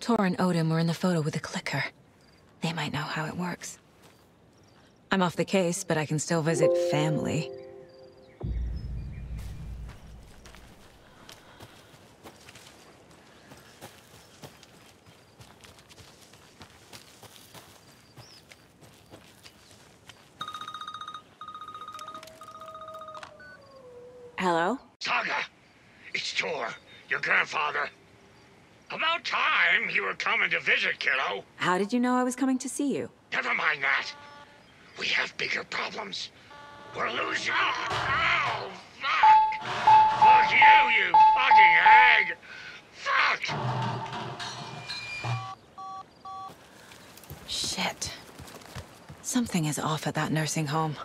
Tor and Odin were in the photo with the clicker. They might know how it works. I'm off the case, but I can still visit family. Hello? Saga, it's Tor, your grandfather. About time you were coming to visit, kiddo. How did you know I was coming to see you? Never mind that. We have bigger problems. We're losing. Oh, fuck! Fuck you, you fucking hag! Fuck! Shit. Something is off at that nursing home.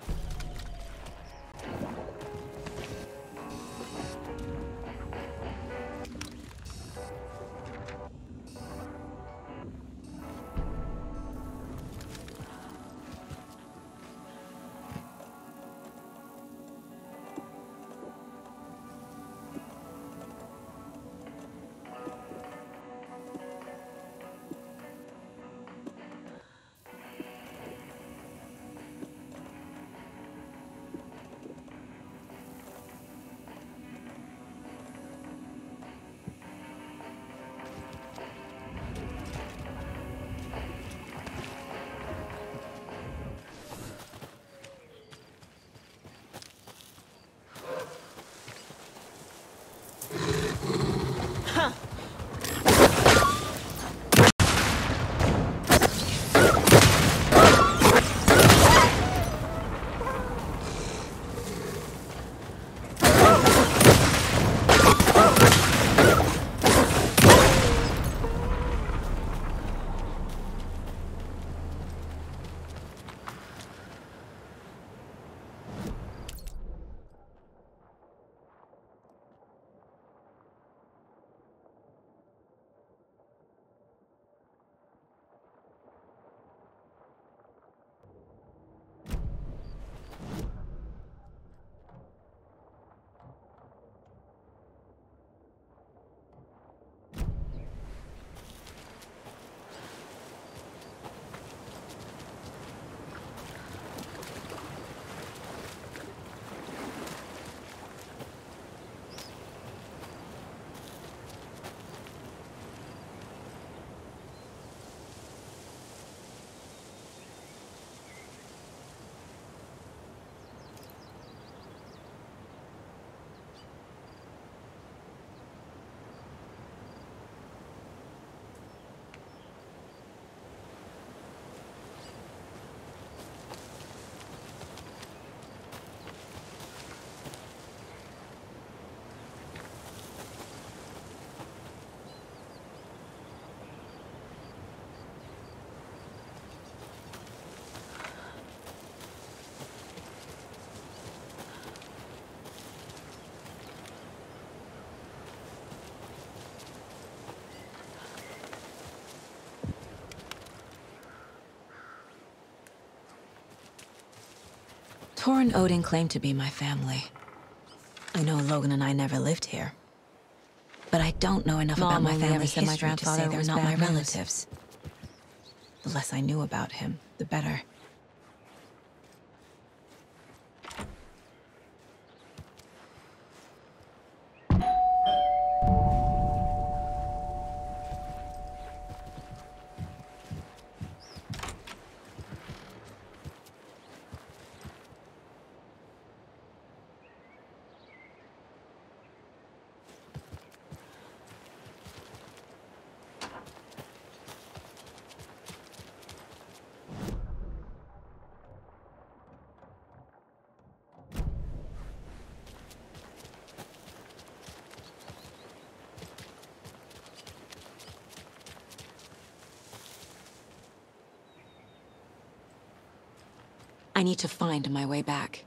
Tor and Odin claim to be my family. I know Logan and I never lived here. But I don't know enough about my family's history to say they're not my relatives. The less I knew about him, the better. I need to find my way back.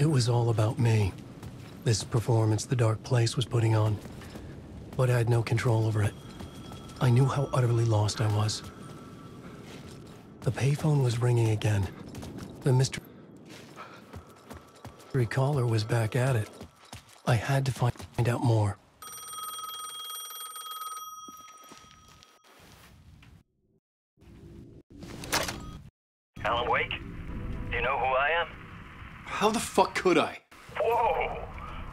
It was all about me. This performance the dark place was putting on. But I had no control over it. I knew how utterly lost I was. The payphone was ringing again. The mystery caller was back at it. I had to find out more. Alan Wake? Do you know who I am? How the fuck could I? Whoa!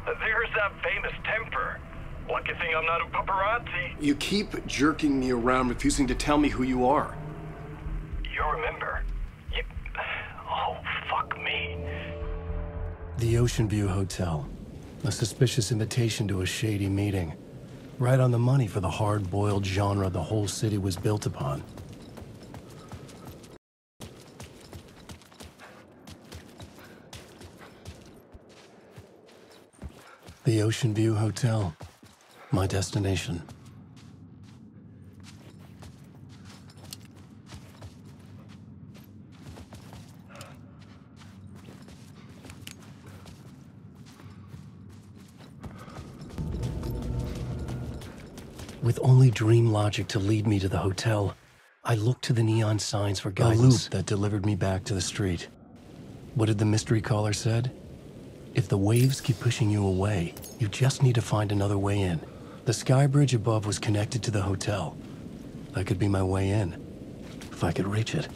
There's that famous temper. Lucky thing I'm not a paparazzi. You keep jerking me around, refusing to tell me who you are. You remember? You... Oh, fuck me. The Ocean View Hotel. A suspicious invitation to a shady meeting. Right on the money for the hard-boiled genre the whole city was built upon. The Ocean View Hotel. My destination. With only dream logic to lead me to the hotel, I looked to the neon signs for guidance. A loop that delivered me back to the street. What did the mystery caller said? If the waves keep pushing you away, you just need to find another way in. The sky bridge above was connected to the hotel. That could be my way in, if I could reach it.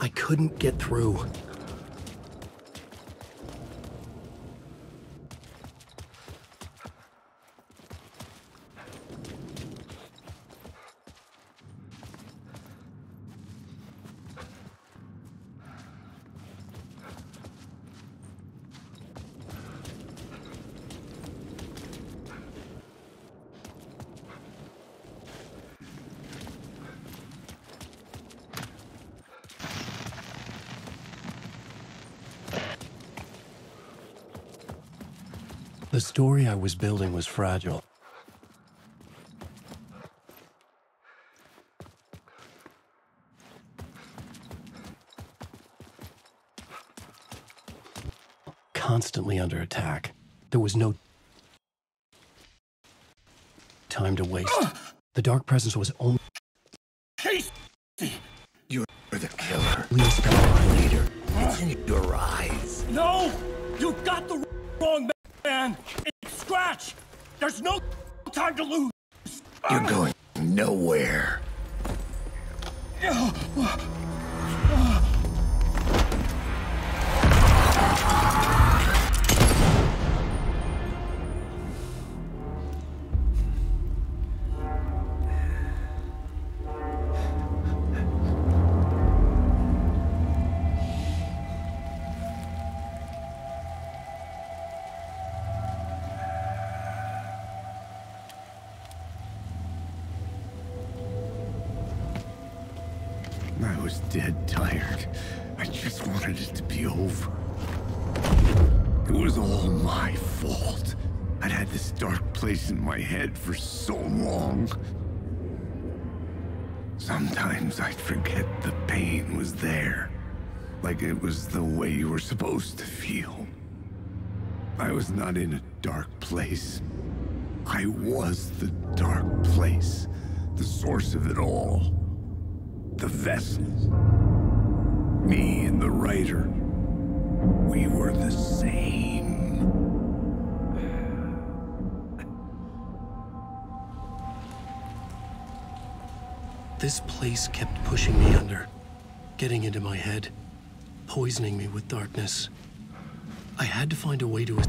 I couldn't get through. The story I was building was fragile. Constantly under attack. There was no time to waste. The dark presence was only... You're the killer. Least my leader. It's in your eyes. No! You got the wrong man! It's Scratch! There's no time to lose! You're going nowhere. I was dead tired. I just wanted it to be over. It was all my fault. I'd had this dark place in my head for so long. Sometimes I'd forget the pain was there. Like it was the way you were supposed to feel. I was not in a dark place. I was the dark place. The source of it all. The vessel. Me and the writer. We were the same. This place kept pushing me under, getting into my head, poisoning me with darkness. I had to find a way to...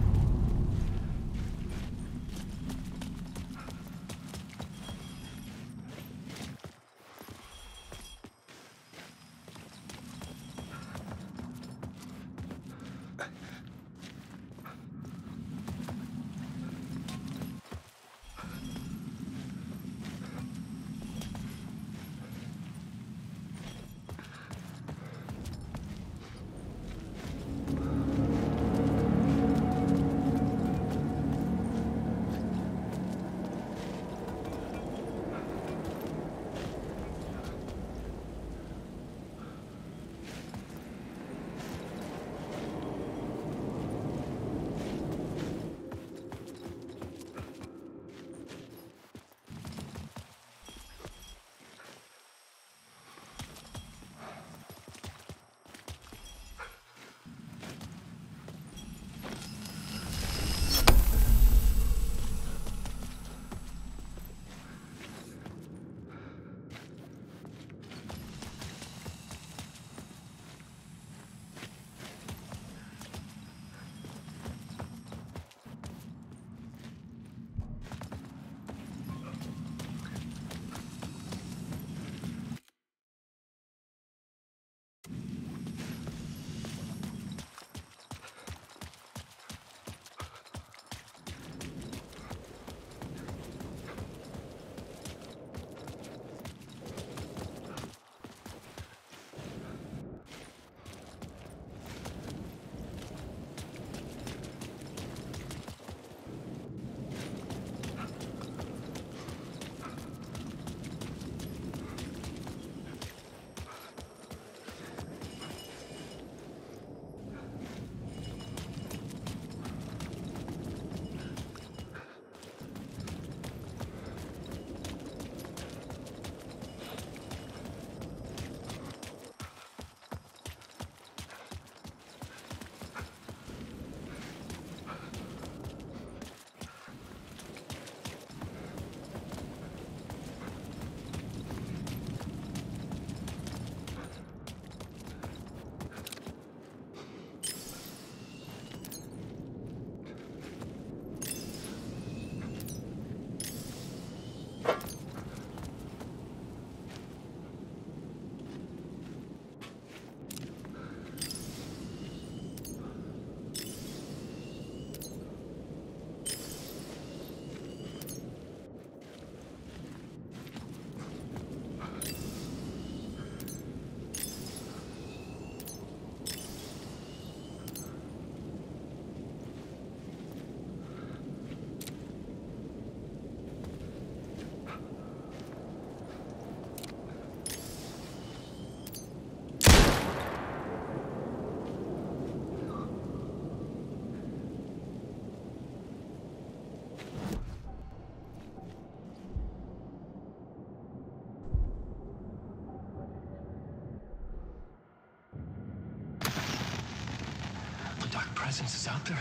presence is out there.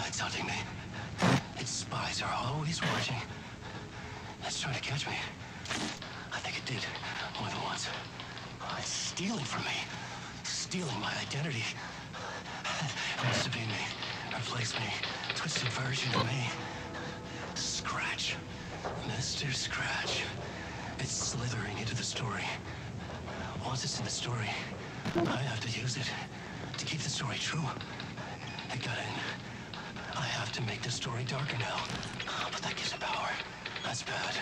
It's hunting me. Its spies are always watching. It's trying to catch me. I think it did more than once. It's stealing from me. Stealing my identity. It wants to be me. Replace me. Twisted version of me. Scratch. Mr. Scratch. It's slithering into the story. Once it's in the story, I have to use it to keep the story true. It got in. I have to make the story darker now. But that gives it power. That's bad.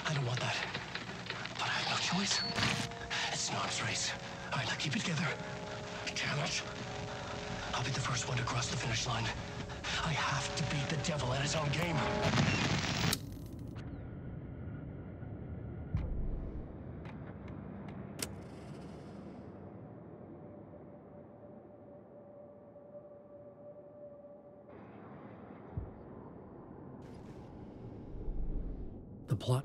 I don't want that. But I have no choice. It's an arms race. All right, now keep it together. Damn it. I'll be the first one to cross the finish line. I have to beat the devil at his own game. The plot.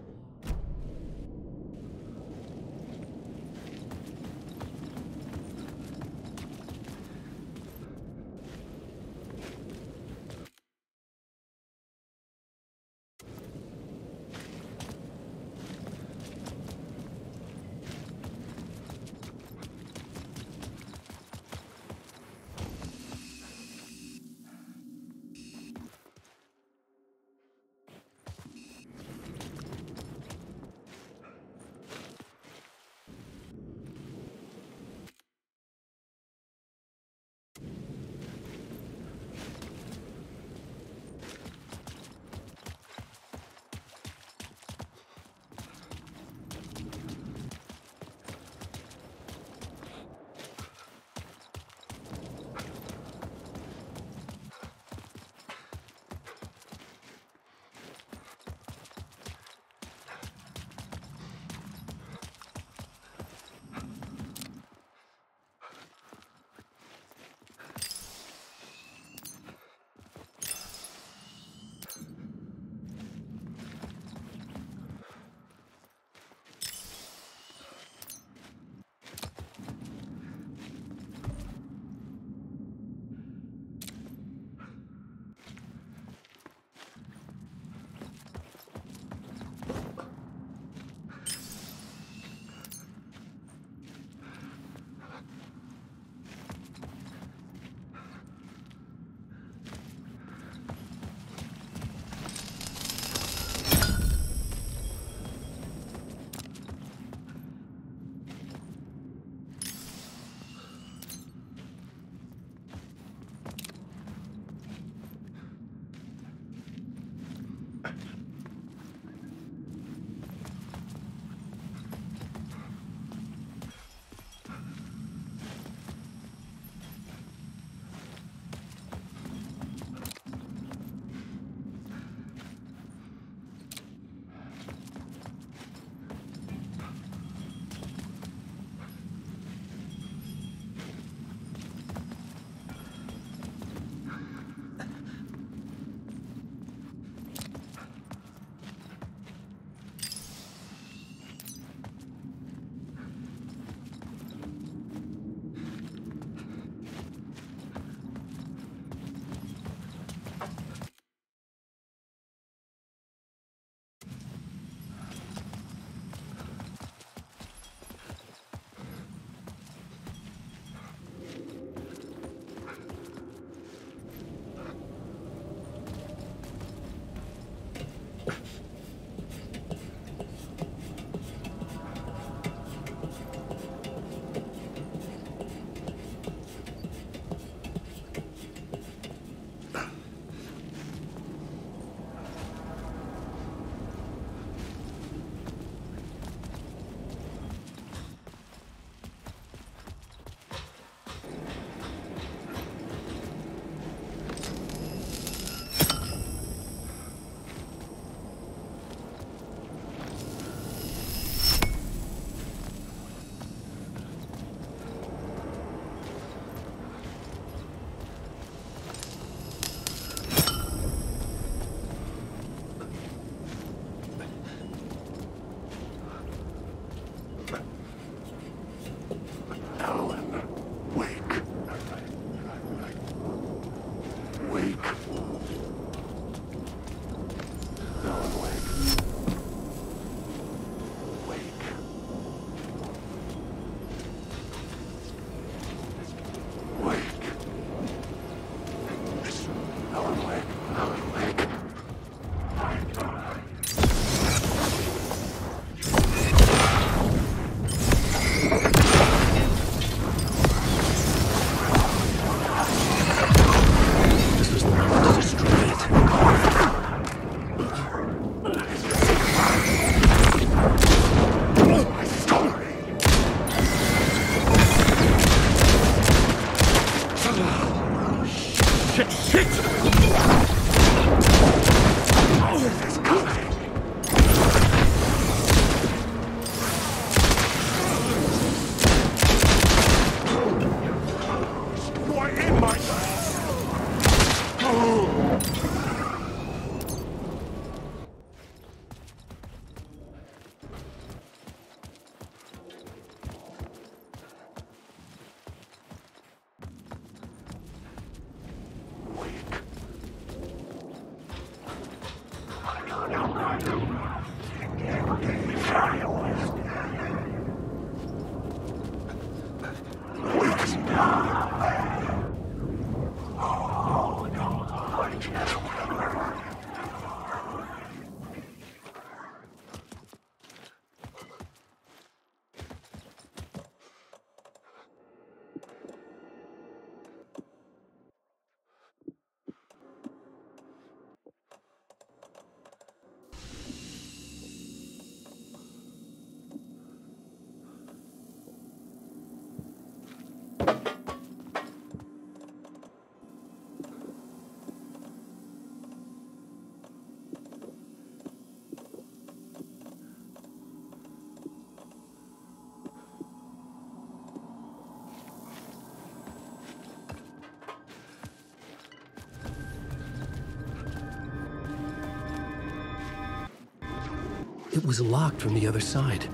It was locked from the other side.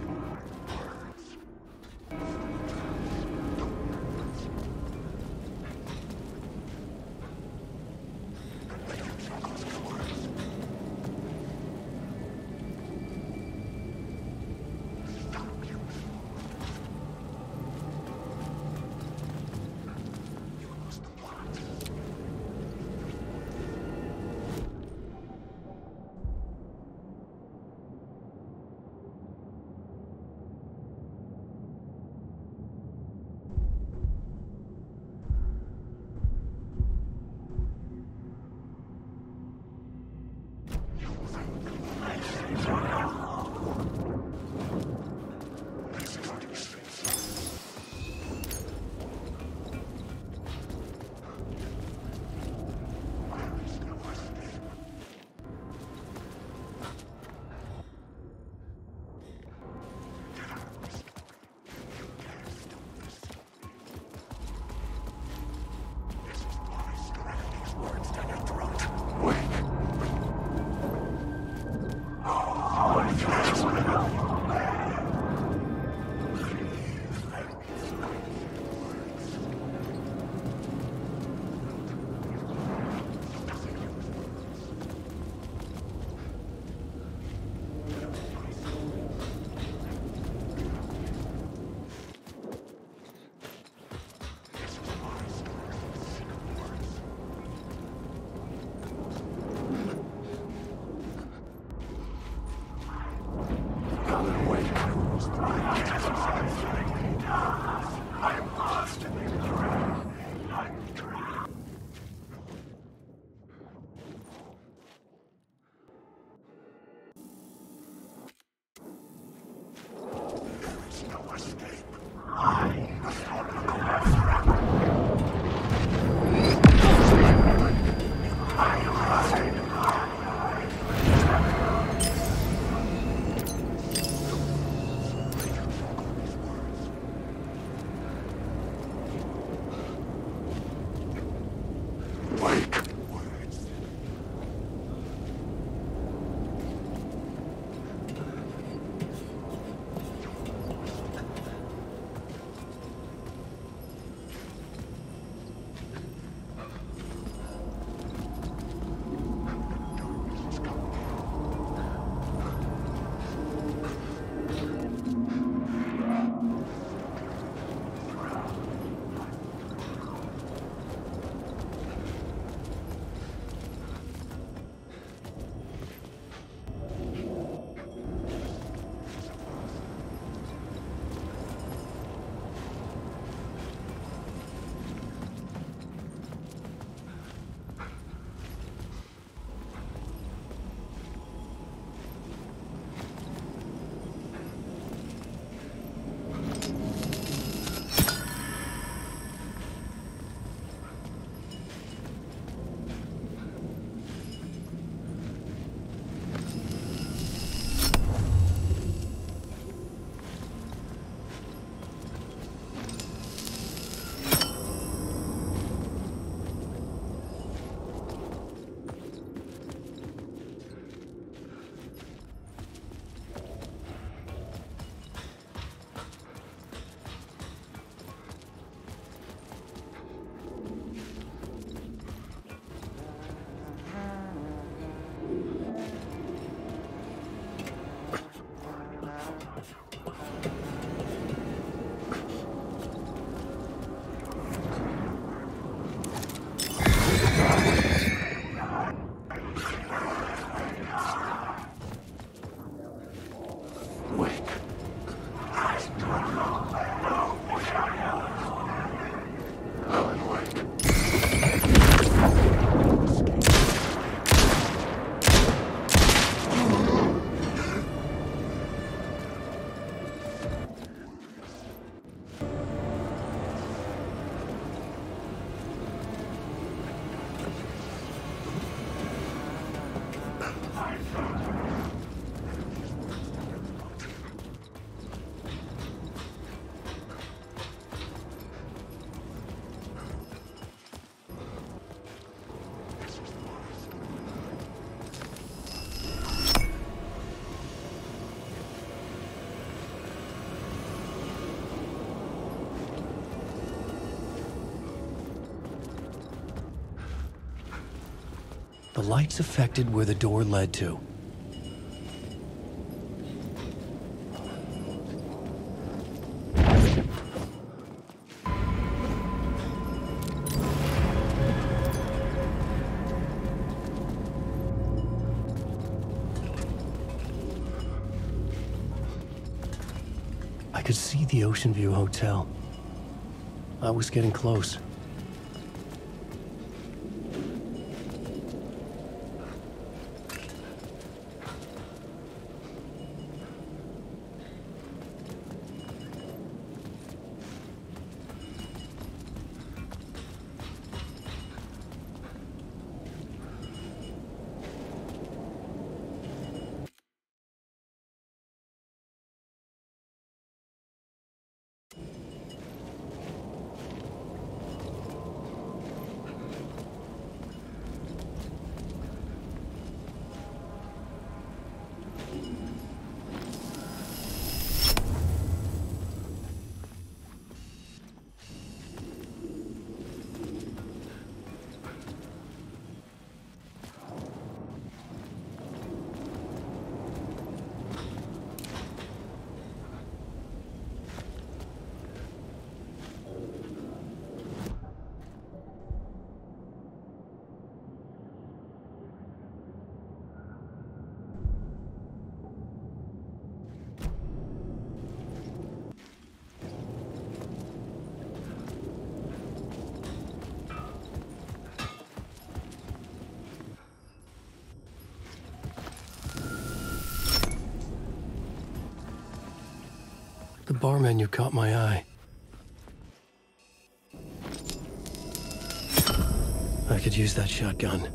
The lights affected where the door led to. I could see the Ocean View Hotel. I was getting close. The bar menu caught my eye. I could use that shotgun.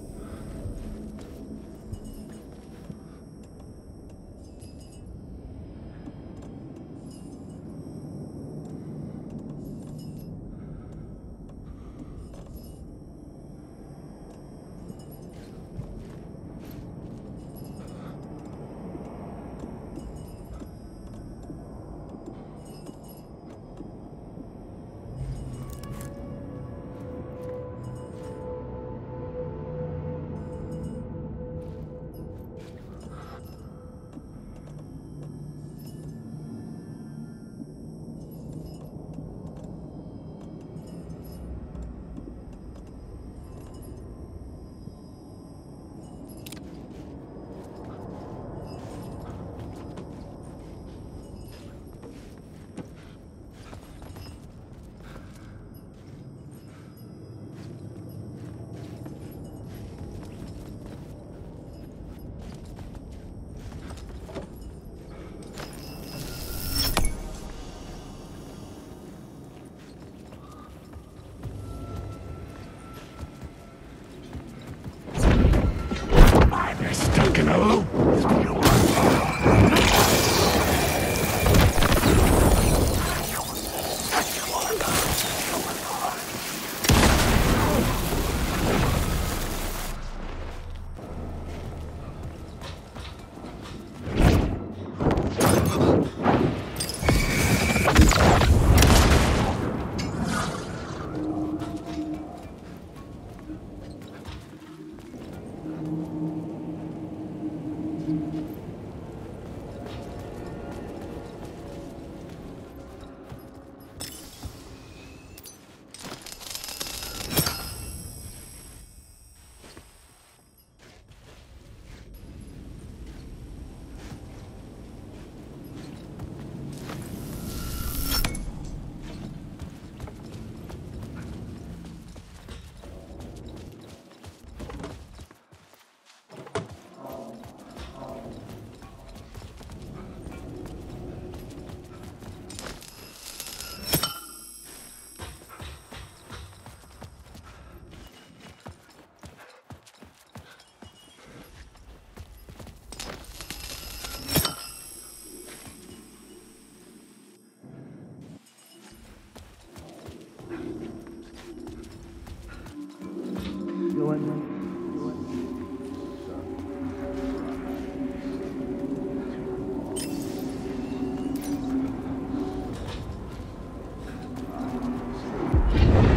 Stuck in a loop.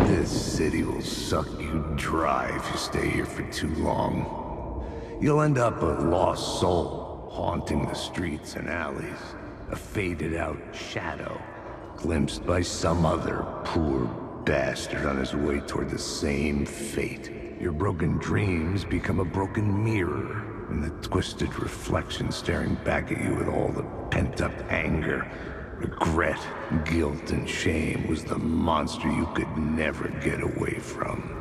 This city will suck you dry if you stay here for too long. You'll end up a lost soul, haunting the streets and alleys. A faded-out shadow, glimpsed by some other poor bastard on his way toward the same fate. Your broken dreams become a broken mirror, and the twisted reflection staring back at you with all the pent-up anger, regret, guilt, and shame was the monster you could never get away from.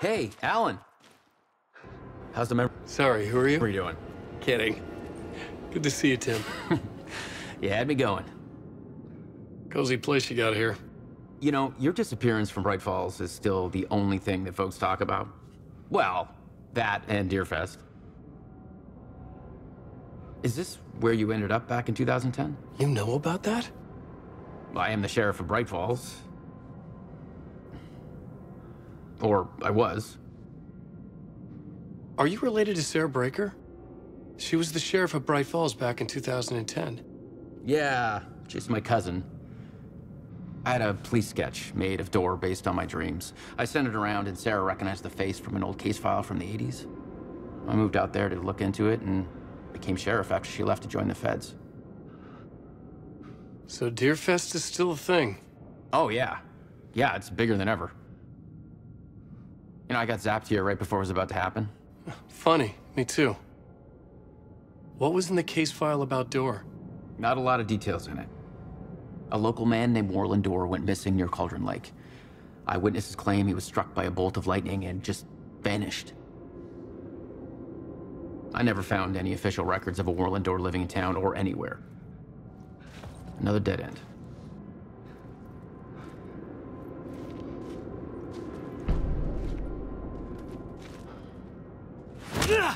Hey, Alan. How's the memory? Sorry, who are you? What are you doing? Kidding. Good to see you, Tim. You had me going. Cozy place you got here. You know, your disappearance from Bright Falls is still the only thing that folks talk about. Well, that and Deerfest. Is this where you ended up back in 2010? You know about that? I am the sheriff of Bright Falls. Or I was. Are you related to Sarah Breaker? She was the sheriff of Bright Falls back in 2010. Yeah, she's my cousin. I had a police sketch made of Door based on my dreams. I sent it around and Sarah recognized the face from an old case file from the 80s. I moved out there to look into it and became sheriff after she left to join the feds. So Deerfest is still a thing? Oh, yeah. Yeah, it's bigger than ever. You know, I got zapped here right before it was about to happen. Funny, me too. What was in the case file about Door? Not a lot of details in it. A local man named Warland Door went missing near Cauldron Lake. Eyewitnesses claim he was struck by a bolt of lightning and just vanished. I never found any official records of a Warland Door living in town or anywhere. Another dead end. Yeah!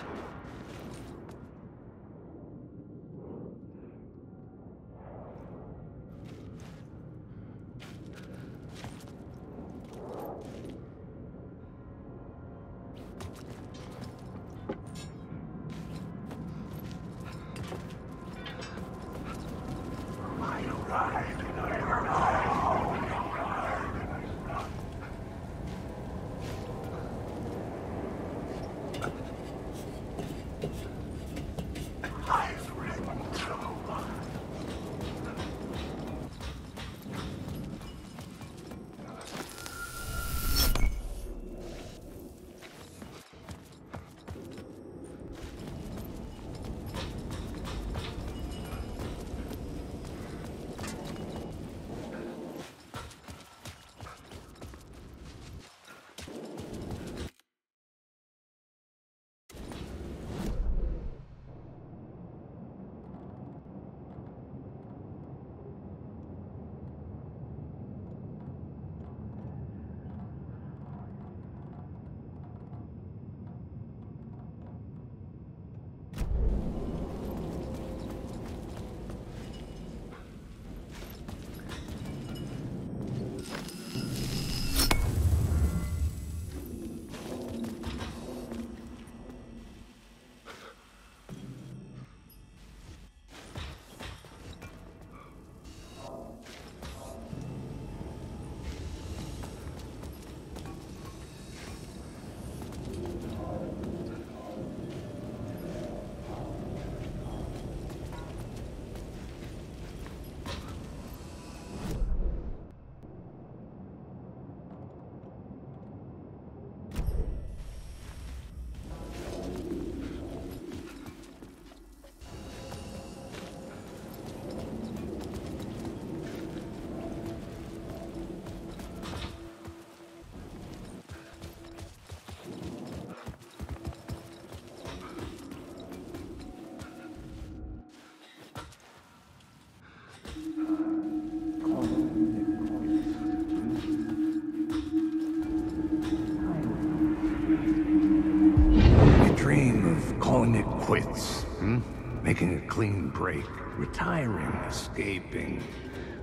calling it quits, hmm? Making a clean break, retiring, escaping,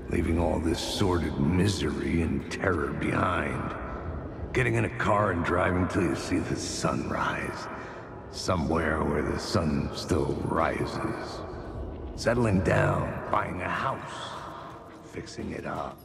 leaving all this sordid misery and terror behind. Getting in a car and driving till you see the sun rise. Somewhere where the sun still rises. Settling down, buying a house, fixing it up.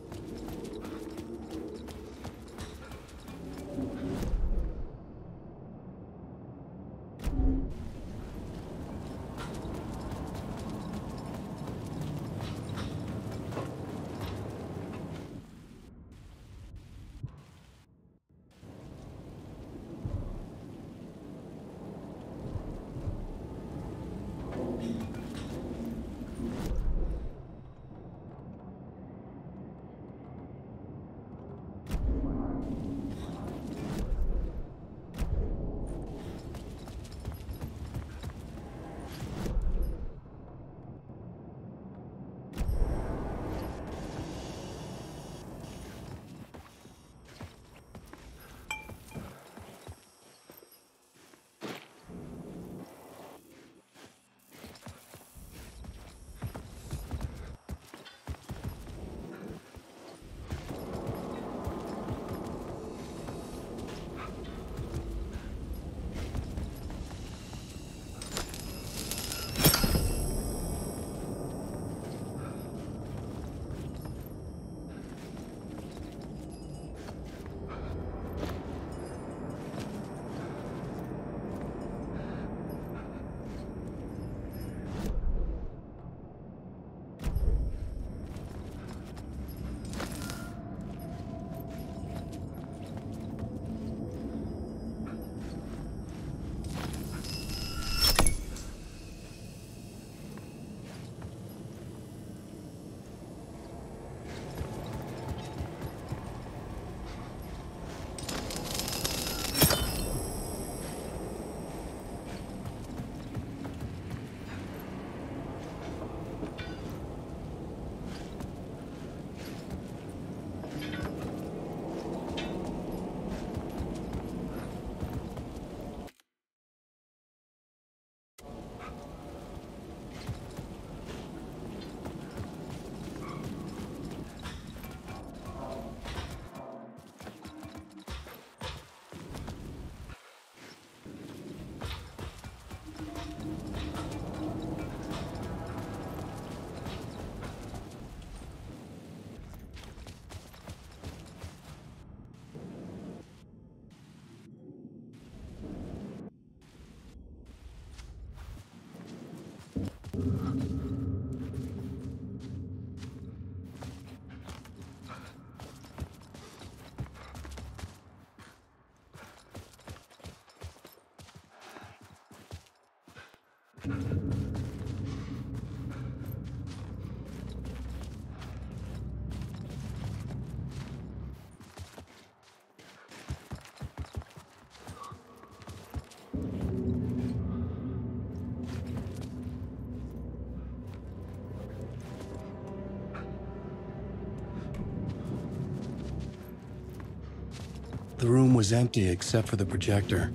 The room was empty except for the projector.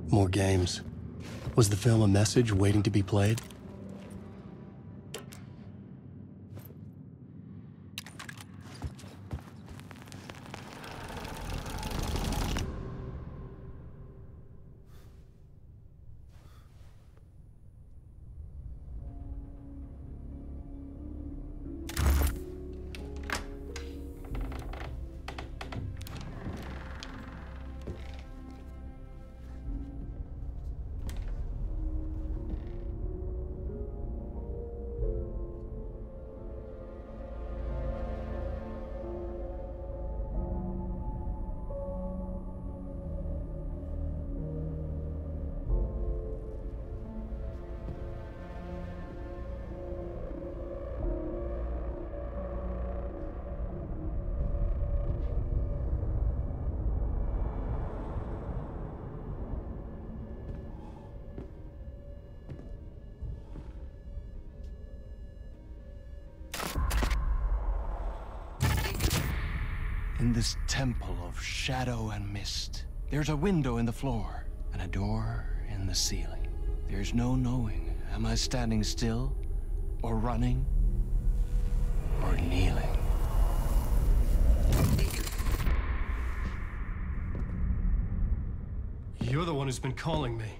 More games. Was the film a message waiting to be played? In this temple of shadow and mist, there's a window in the floor and a door in the ceiling. There's no knowing. Am I standing still? Or running? Or kneeling? You're the one who's been calling me.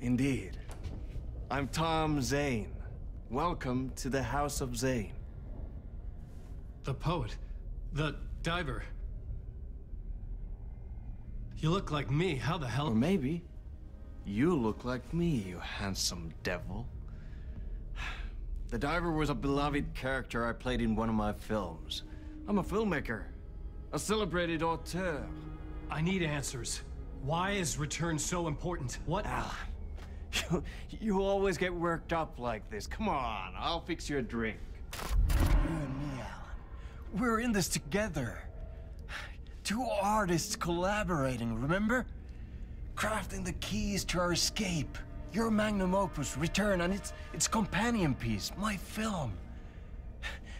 Indeed. I'm Tom Zane. Welcome to the House of Zane. The poet. The diver. You look like me. How the hell? Or maybe you look like me, you handsome devil. The diver was a beloved character I played in one of my films. I'm a filmmaker. A celebrated auteur. I need answers. Why is Return so important? What? Alan, you always get worked up like this. Come on, I'll fix you a drink. You and me, Alan. We're in this together. Two artists collaborating, remember? Crafting the keys to our escape. Your magnum opus, Return, and its companion piece, my film.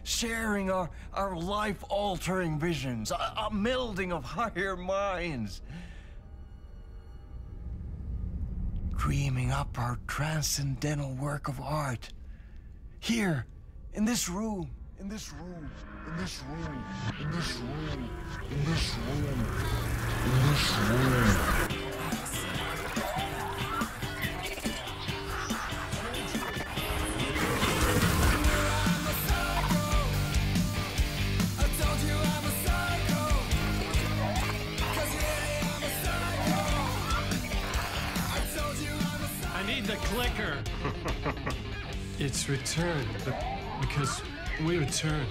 Sharing our life-altering visions, a melding of higher minds. Dreaming up our transcendental work of art. Here, in this room, in this room, in this room, in this room, in this room, in this room. The clicker. It's Return, because we return.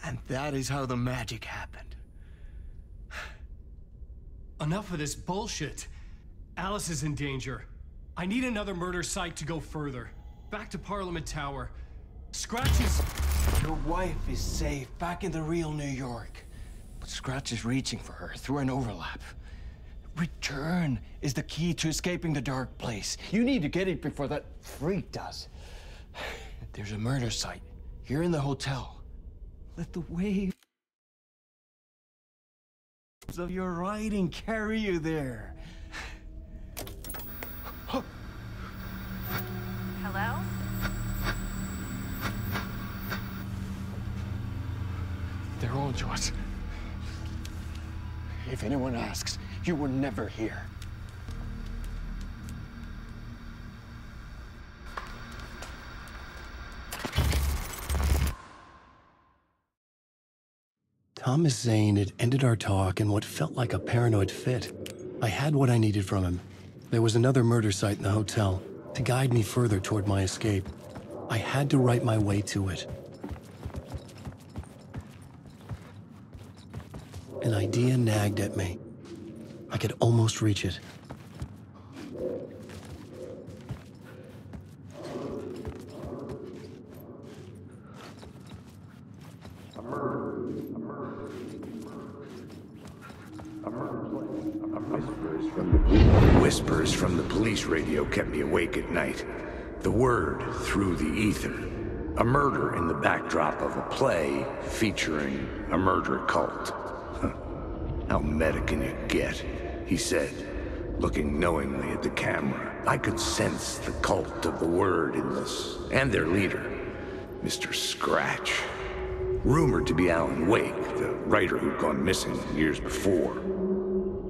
And that is how the magic happened. Enough of this bullshit. Alice is in danger. I need another murder site to go further. Back to Parliament Tower. Scratch is... Your wife is safe, back in the real New York. But Scratch is reaching for her through an overlap. Return is the key to escaping the dark place. You need to get it before that freak does. There's a murder site here in the hotel. Let the waves of your writing carry you there. Hello? They're all yours. If anyone asks, you were never here. Thomas Zane had ended our talk in what felt like a paranoid fit. I had what I needed from him. There was another murder site in the hotel to guide me further toward my escape. I had to write my way to it. An idea nagged at me. I could almost reach it. Whispers from the police radio kept me awake at night. The word through the ether. A murder in the backdrop of a play featuring a murder cult. How meta can it get? He said, looking knowingly at the camera. I could sense the cult of the word in this, and their leader, Mr. Scratch. Rumored to be Alan Wake, the writer who'd gone missing years before.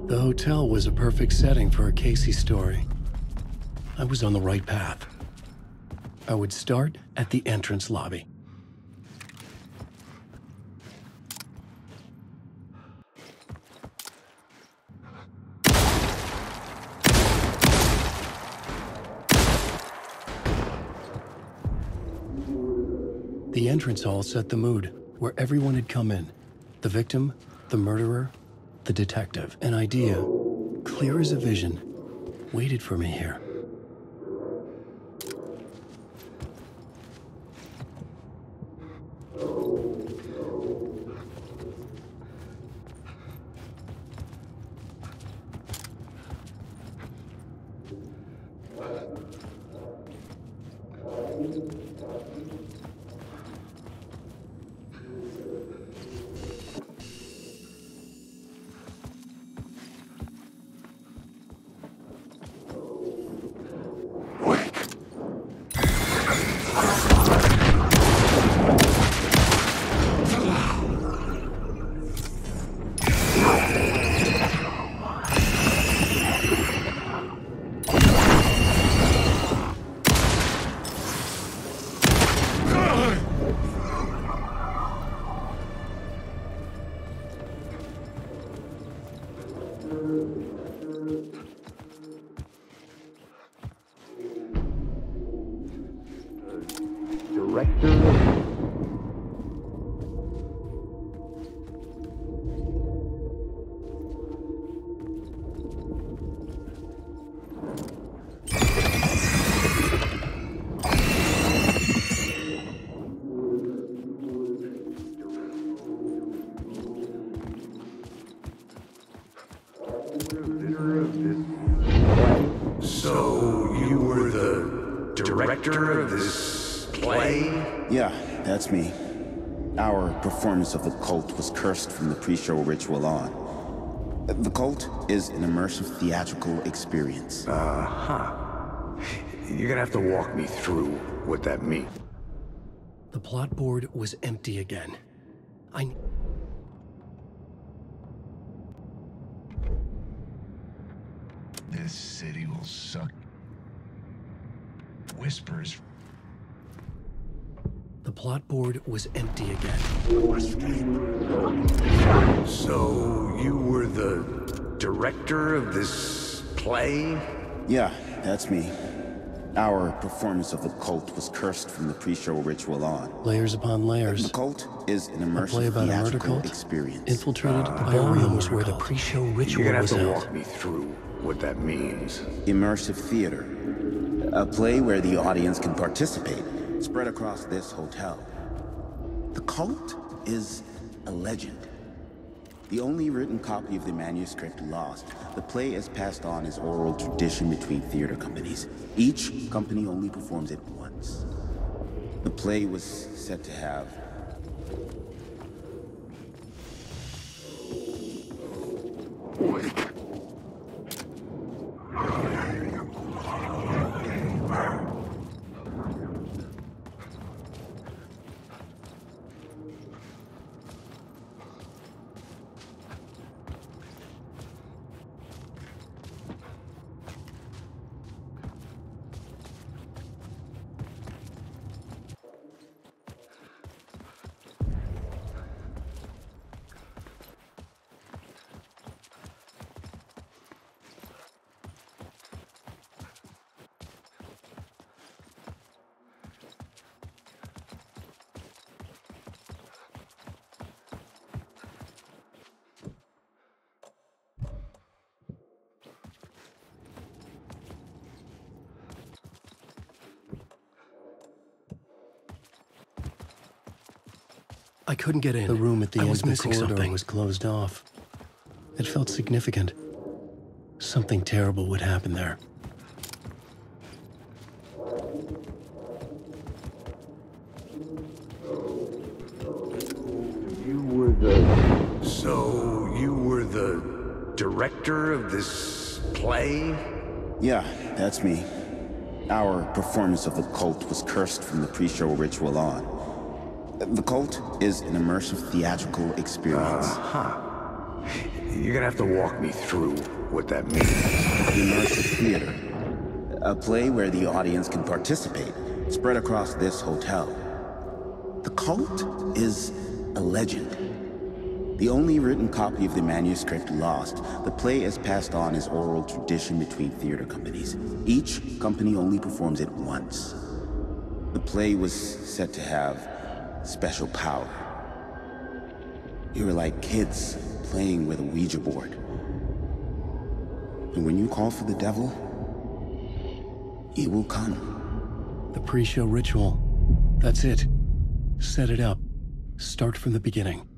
The hotel was a perfect setting for a Casey story. I was on the right path. I would start at the entrance lobby. The entrance hall set the mood, where everyone had come in. The victim, the murderer, the detective. An idea, clear as a vision, waited for me here. director of this play? Yeah, that's me. Our performance of the cult was cursed from the pre-show ritual on. The cult is an immersive theatrical experience. You're gonna have to walk me through what that means. The plot board was empty again. This city will suck. Whispers. The plot board was empty again. So, you were the director of this play? Yeah, that's me. Our performance of the cult was cursed from the pre-show ritual on. Layers upon layers. The cult is an A play immersive about a murder theatrical cult experience. infiltrated the ballrooms where the pre-show ritual You're gonna have was to held. walk me through what that means. Immersive theater. A play where the audience can participate, spread across this hotel. The cult is a legend. The only written copy of the manuscript lost, the play is passed on as oral tradition between theater companies. Each company only performs it once. The play was said to have I couldn't get in. The room at the end of the corridor was closed off. It felt significant. Something terrible would happen there. So, you were the director of this play? Yeah, that's me. Our performance of the cult was cursed from the pre-show ritual on. The cult is an immersive theatrical experience. You're gonna have to walk me through what that means. Immersive theater. A play where the audience can participate, spread across this hotel. The cult is a legend. The only written copy of the manuscript lost, the play is passed on as oral tradition between theater companies. Each company only performs it once. The play was said to have special power. You were like kids playing with a Ouija board. And when you call for the devil, he will come. The pre-show ritual. That's it. Set it up. Start from the beginning.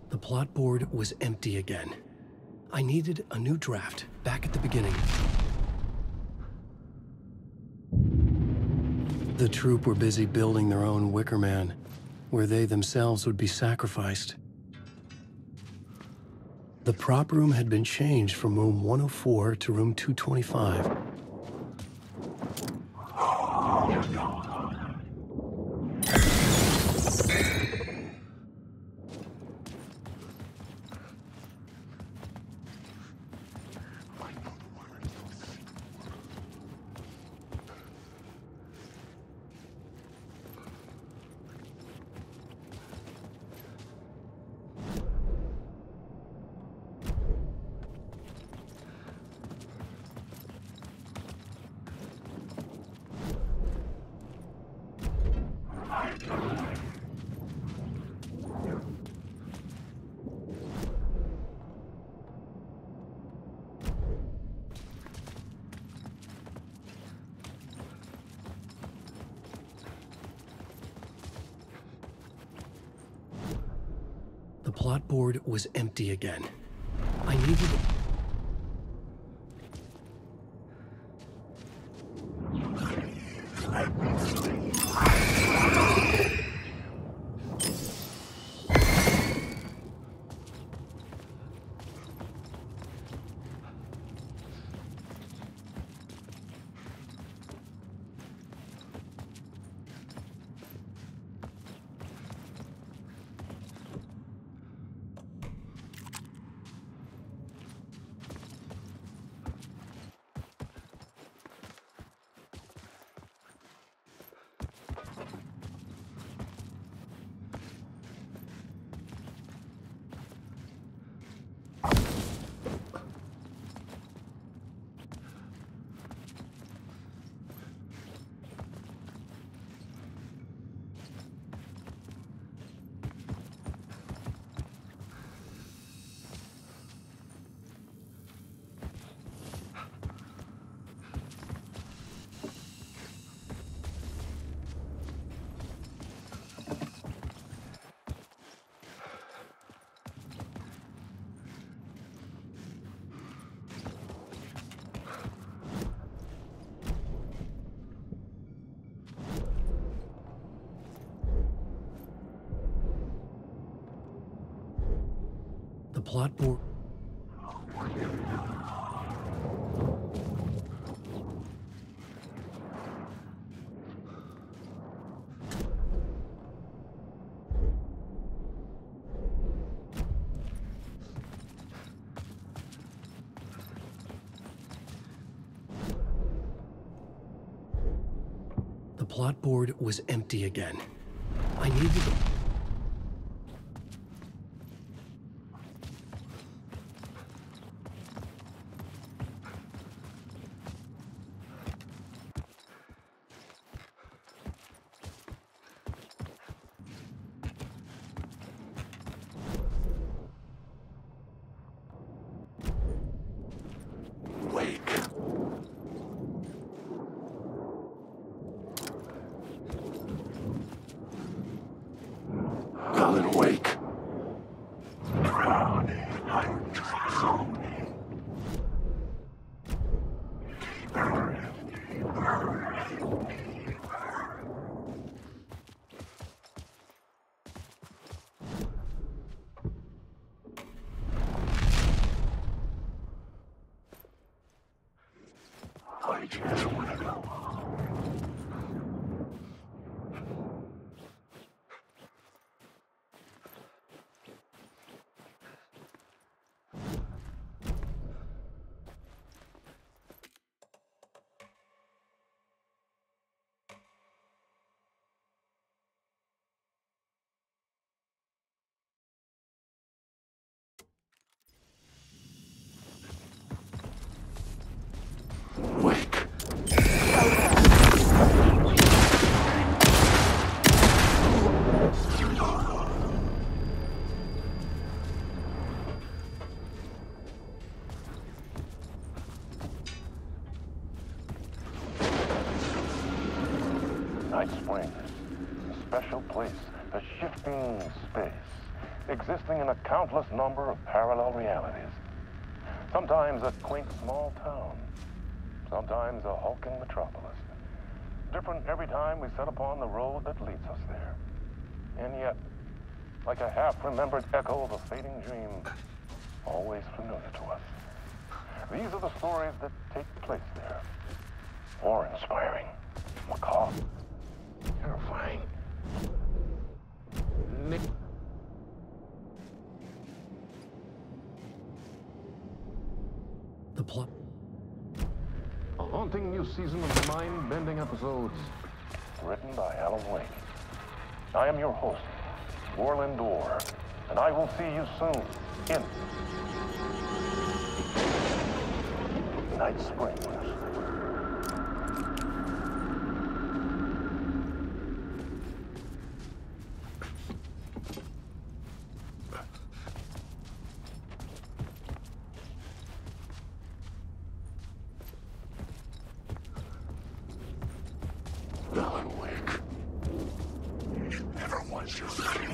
The plot board was empty again. I needed a new draft, back at the beginning. The troupe were busy building their own Wicker Man. where they themselves would be sacrificed. The prop room had been changed from room 104 to room 225. The plot board was empty again. I needed... The plot board... The plot board was empty again. I needed... Existing in a countless number of parallel realities. Sometimes a quaint small town, sometimes a hulking metropolis. Different every time we set upon the road that leads us there. And yet, like a half-remembered echo of a fading dream, always familiar to us. These are the stories that take place there. Awe-inspiring, macabre, terrifying. The plot. A haunting new season of mind-bending episodes, written by Alan Wake. I am your host, Warland Orr, and I will see you soon in Night Springs. Alan Wake. Never was your friend.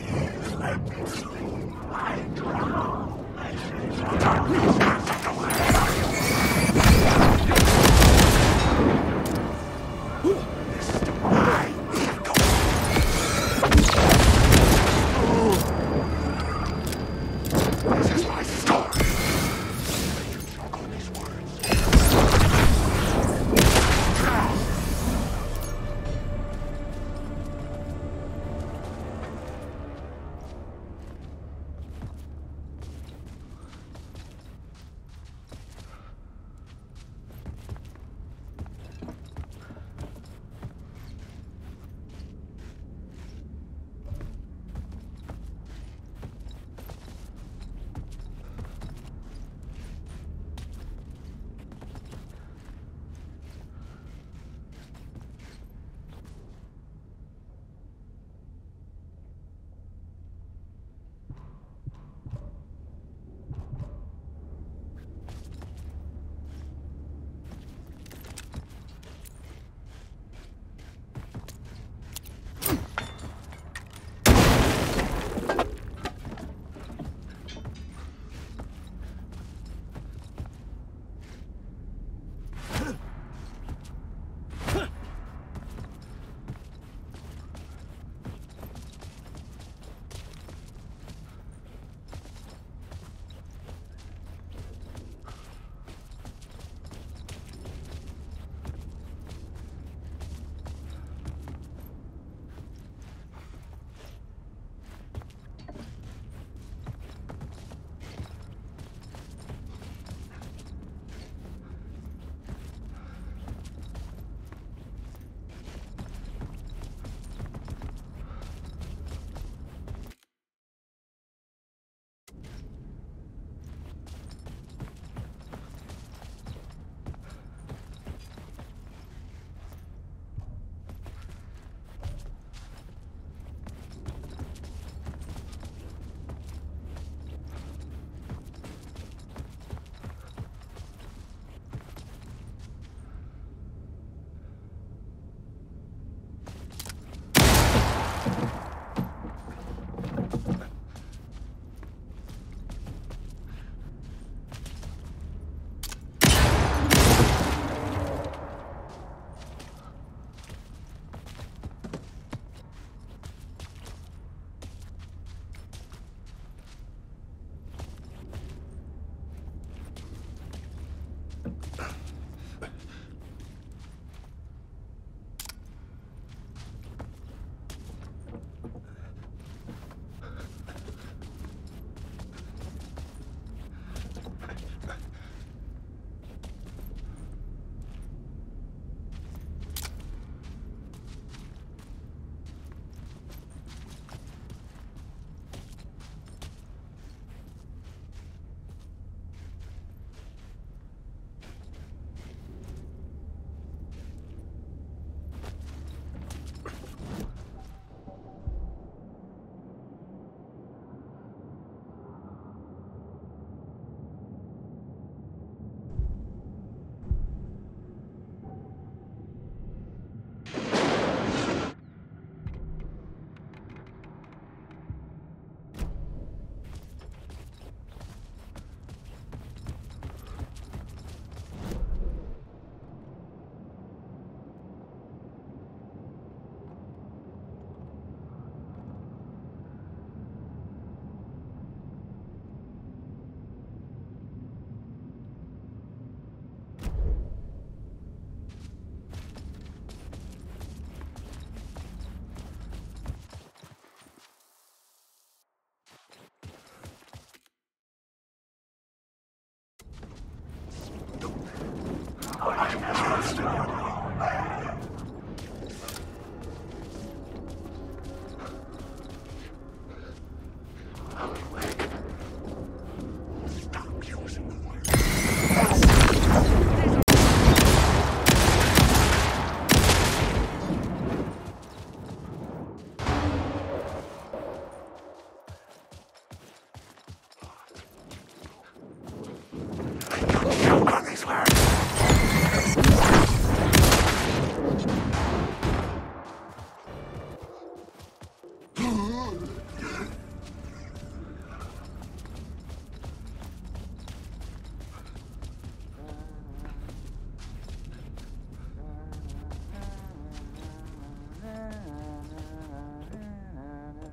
This is my story. You circle these words.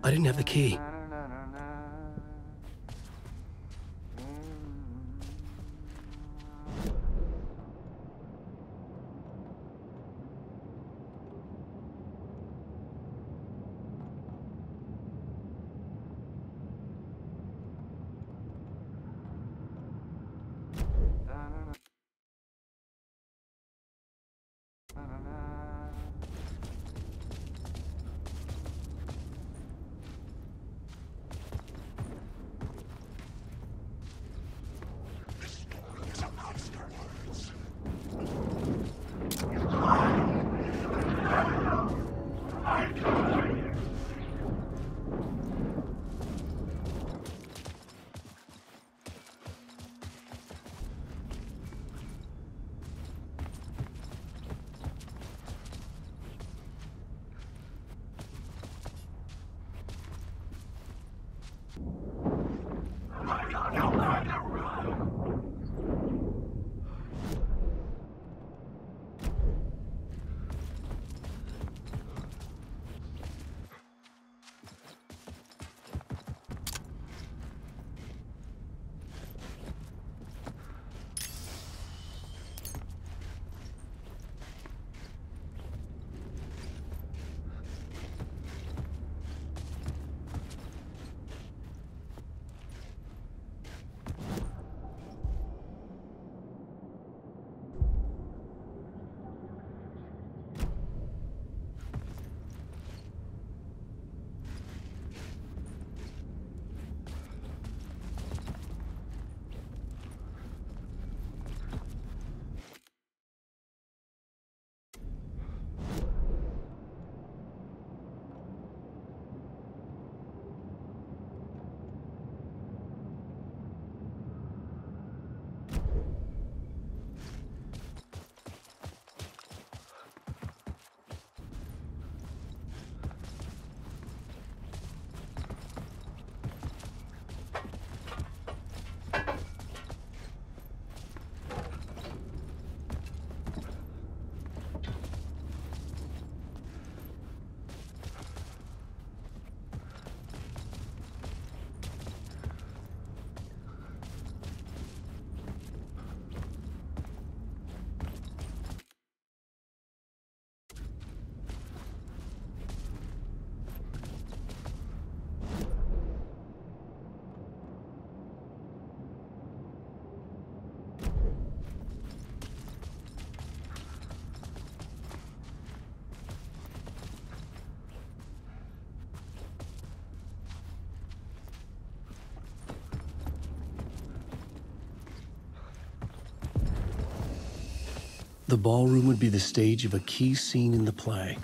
I didn't have the key. The ballroom would be the stage of a key scene in the play.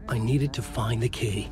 I needed to find the key.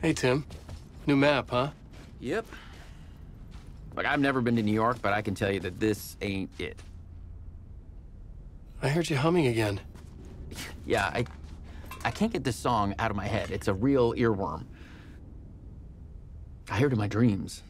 Hey, Tim. New map, huh? Yep. Look, I've never been to New York, but I can tell you that this ain't it. I heard you humming again. Yeah, I can't get this song out of my head. It's a real earworm. I hear it in my dreams.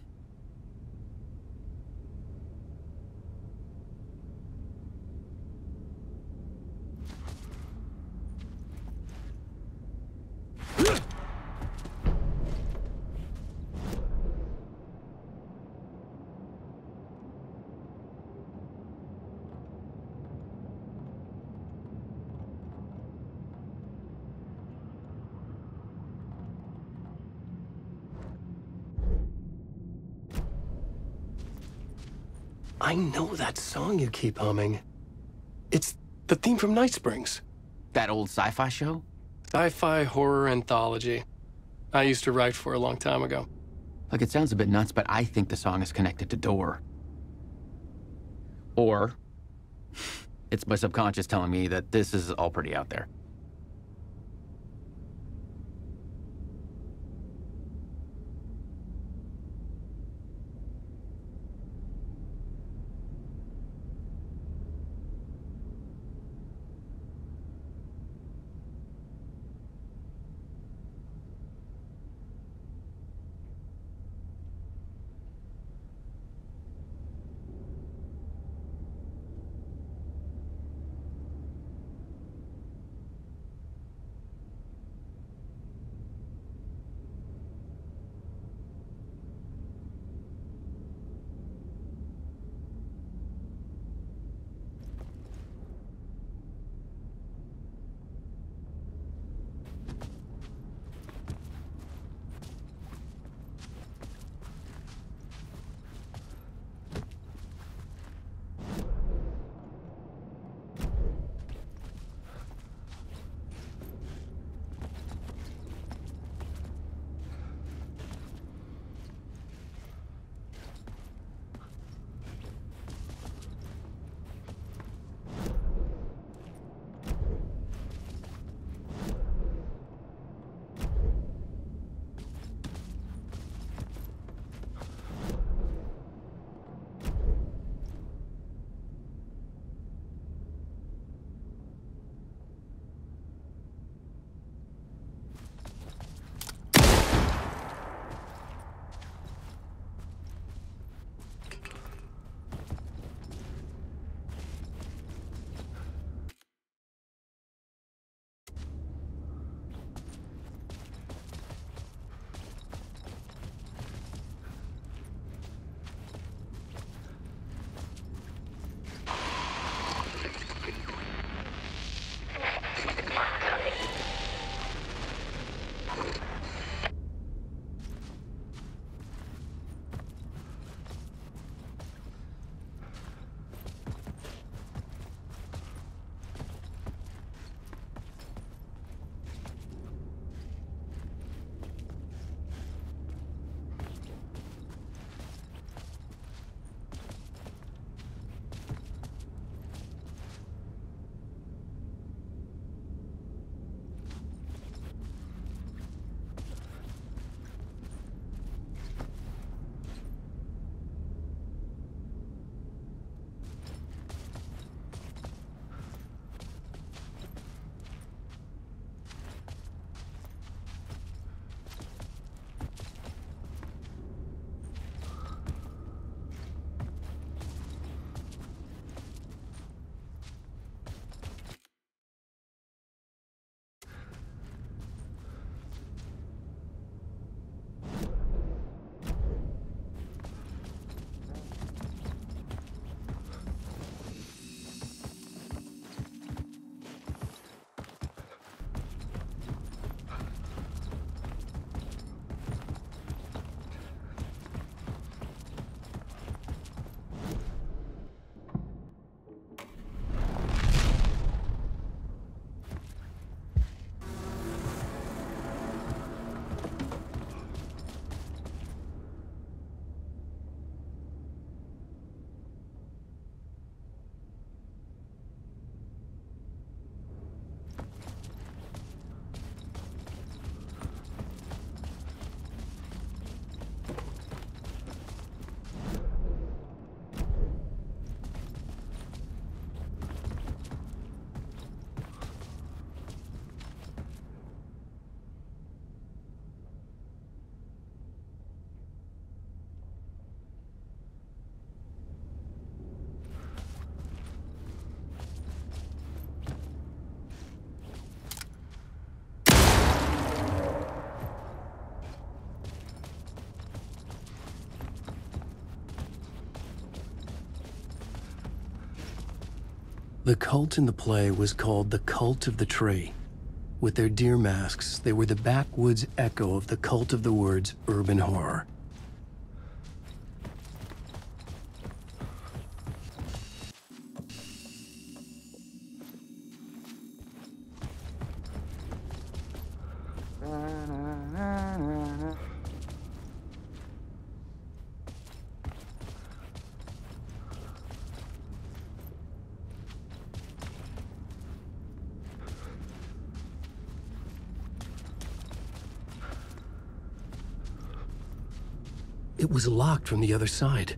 I know that song you keep humming. It's the theme from Night Springs. That old sci-fi show? Sci-fi horror anthology. I used to write for a long time ago. Look, it sounds a bit nuts, but I think the song is connected to Door. Or it's my subconscious telling me that this is all pretty out there. The cult in the play was called the Cult of the Tree. With their deer masks, they were the backwoods echo of the cult of the woods urban horror. It was locked from the other side.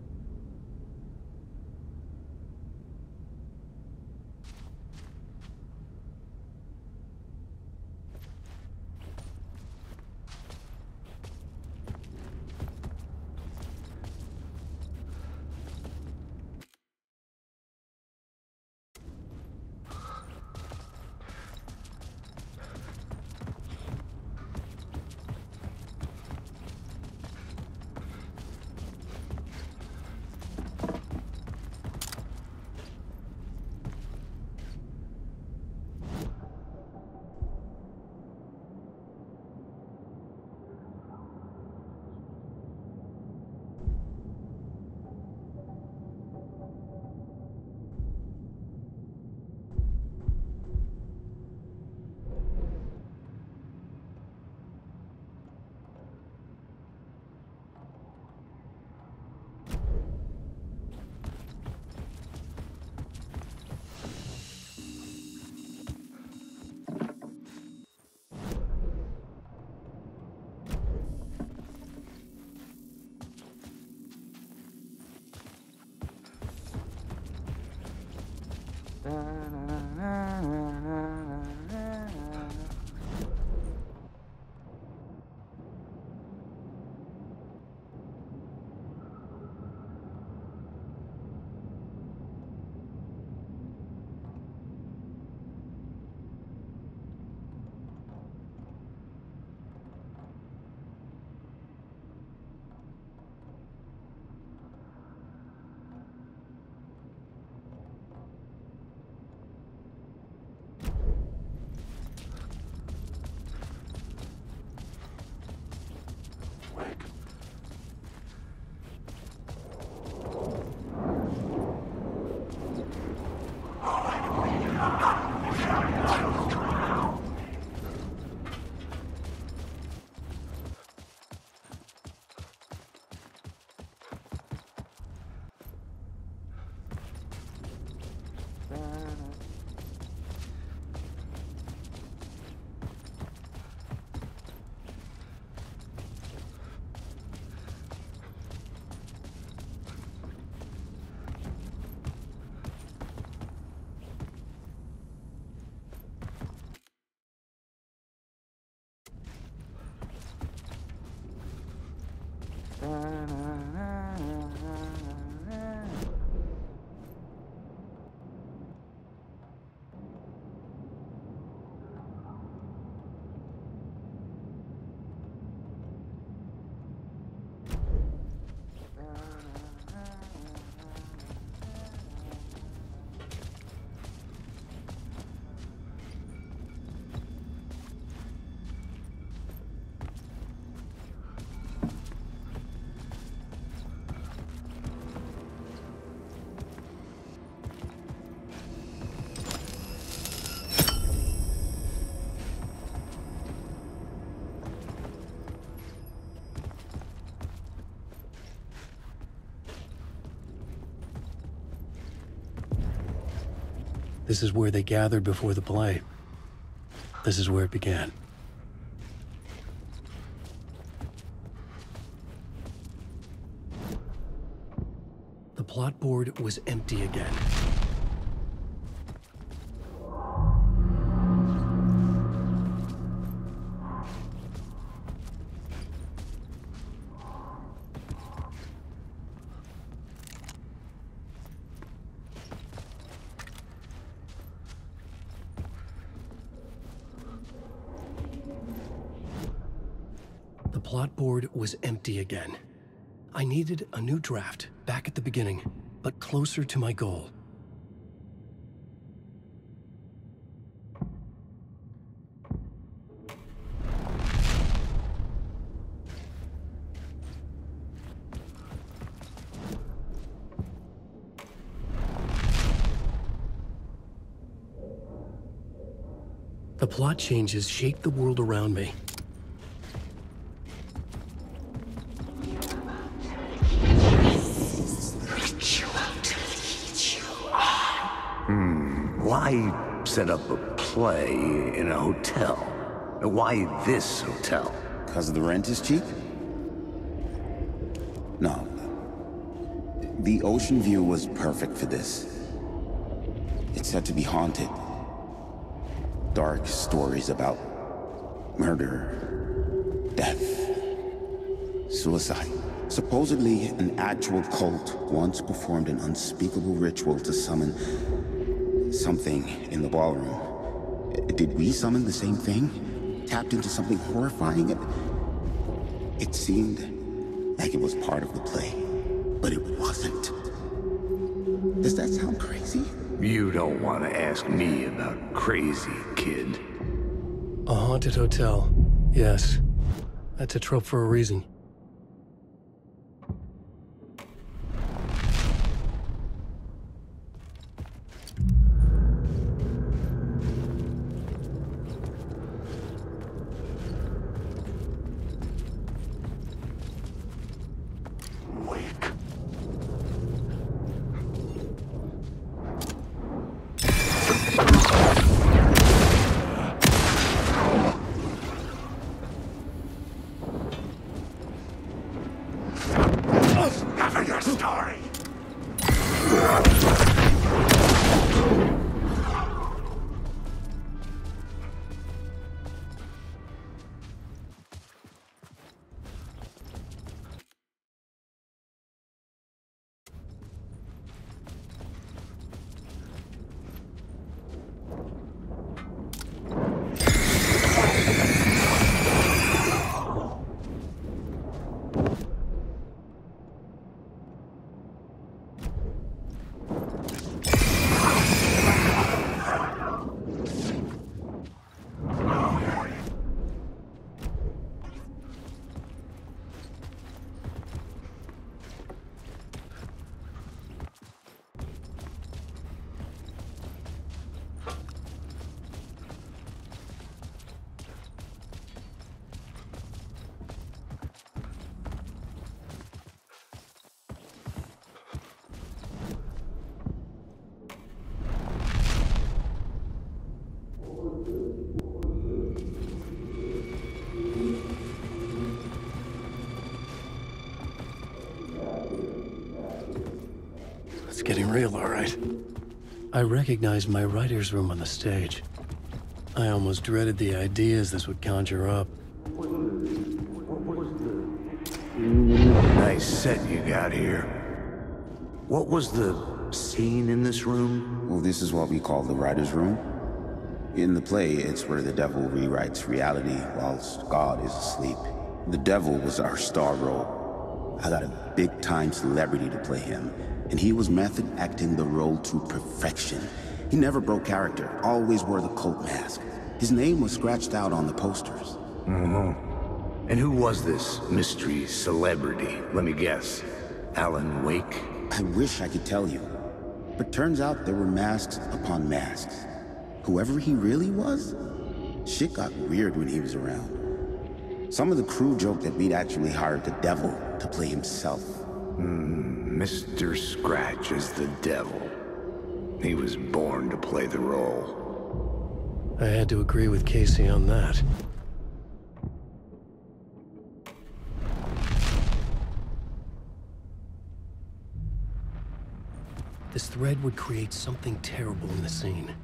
This is where they gathered before the play. This is where it began. The plot board was empty again. The plot board was empty again. I needed a new draft, back at the beginning, but closer to my goal. The plot changes shaped the world around me. Why set up a play in a hotel? Why this hotel? Because the rent is cheap? No. The ocean view was perfect for this. It's said to be haunted. Dark stories about murder, death, suicide. Supposedly, an actual cult once performed an unspeakable ritual to summon something in the ballroom. Did we summon the same thing? Tapped into something horrifying? It seemed like it was part of the play, but it wasn't. Does that sound crazy? You don't want to ask me about crazy, kid. A haunted hotel. Yes. That's a trope for a reason. It's getting real, all right. I recognized my writer's room on the stage. I almost dreaded the ideas this would conjure up. Nice set you got here. What was the scene in this room? Well, this is what we call the writer's room. In the play, it's where the devil rewrites reality whilst God is asleep. The devil was our star role. I got a big-time celebrity to play him, and he was method acting the role to perfection. He never broke character, always wore the cult mask. His name was scratched out on the posters. And who was this mystery celebrity? Let me guess. Alan Wake? I wish I could tell you, but turns out there were masks upon masks. Whoever he really was, shit got weird when he was around. Some of the crew joked that we'd actually hired the devil to play himself. Mr. Scratch is the devil. He was born to play the role. I had to agree with Casey on that. This thread would create something terrible in the scene.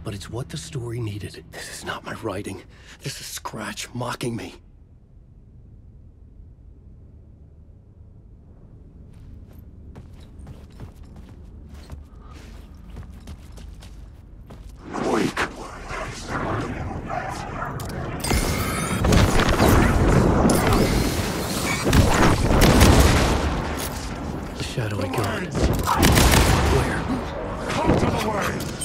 But it's what the story needed. This is not my writing. This is Scratch mocking me. The shadowy god. Where? Come to the way!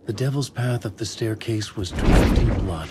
The devil's path up the staircase was drenched in blood.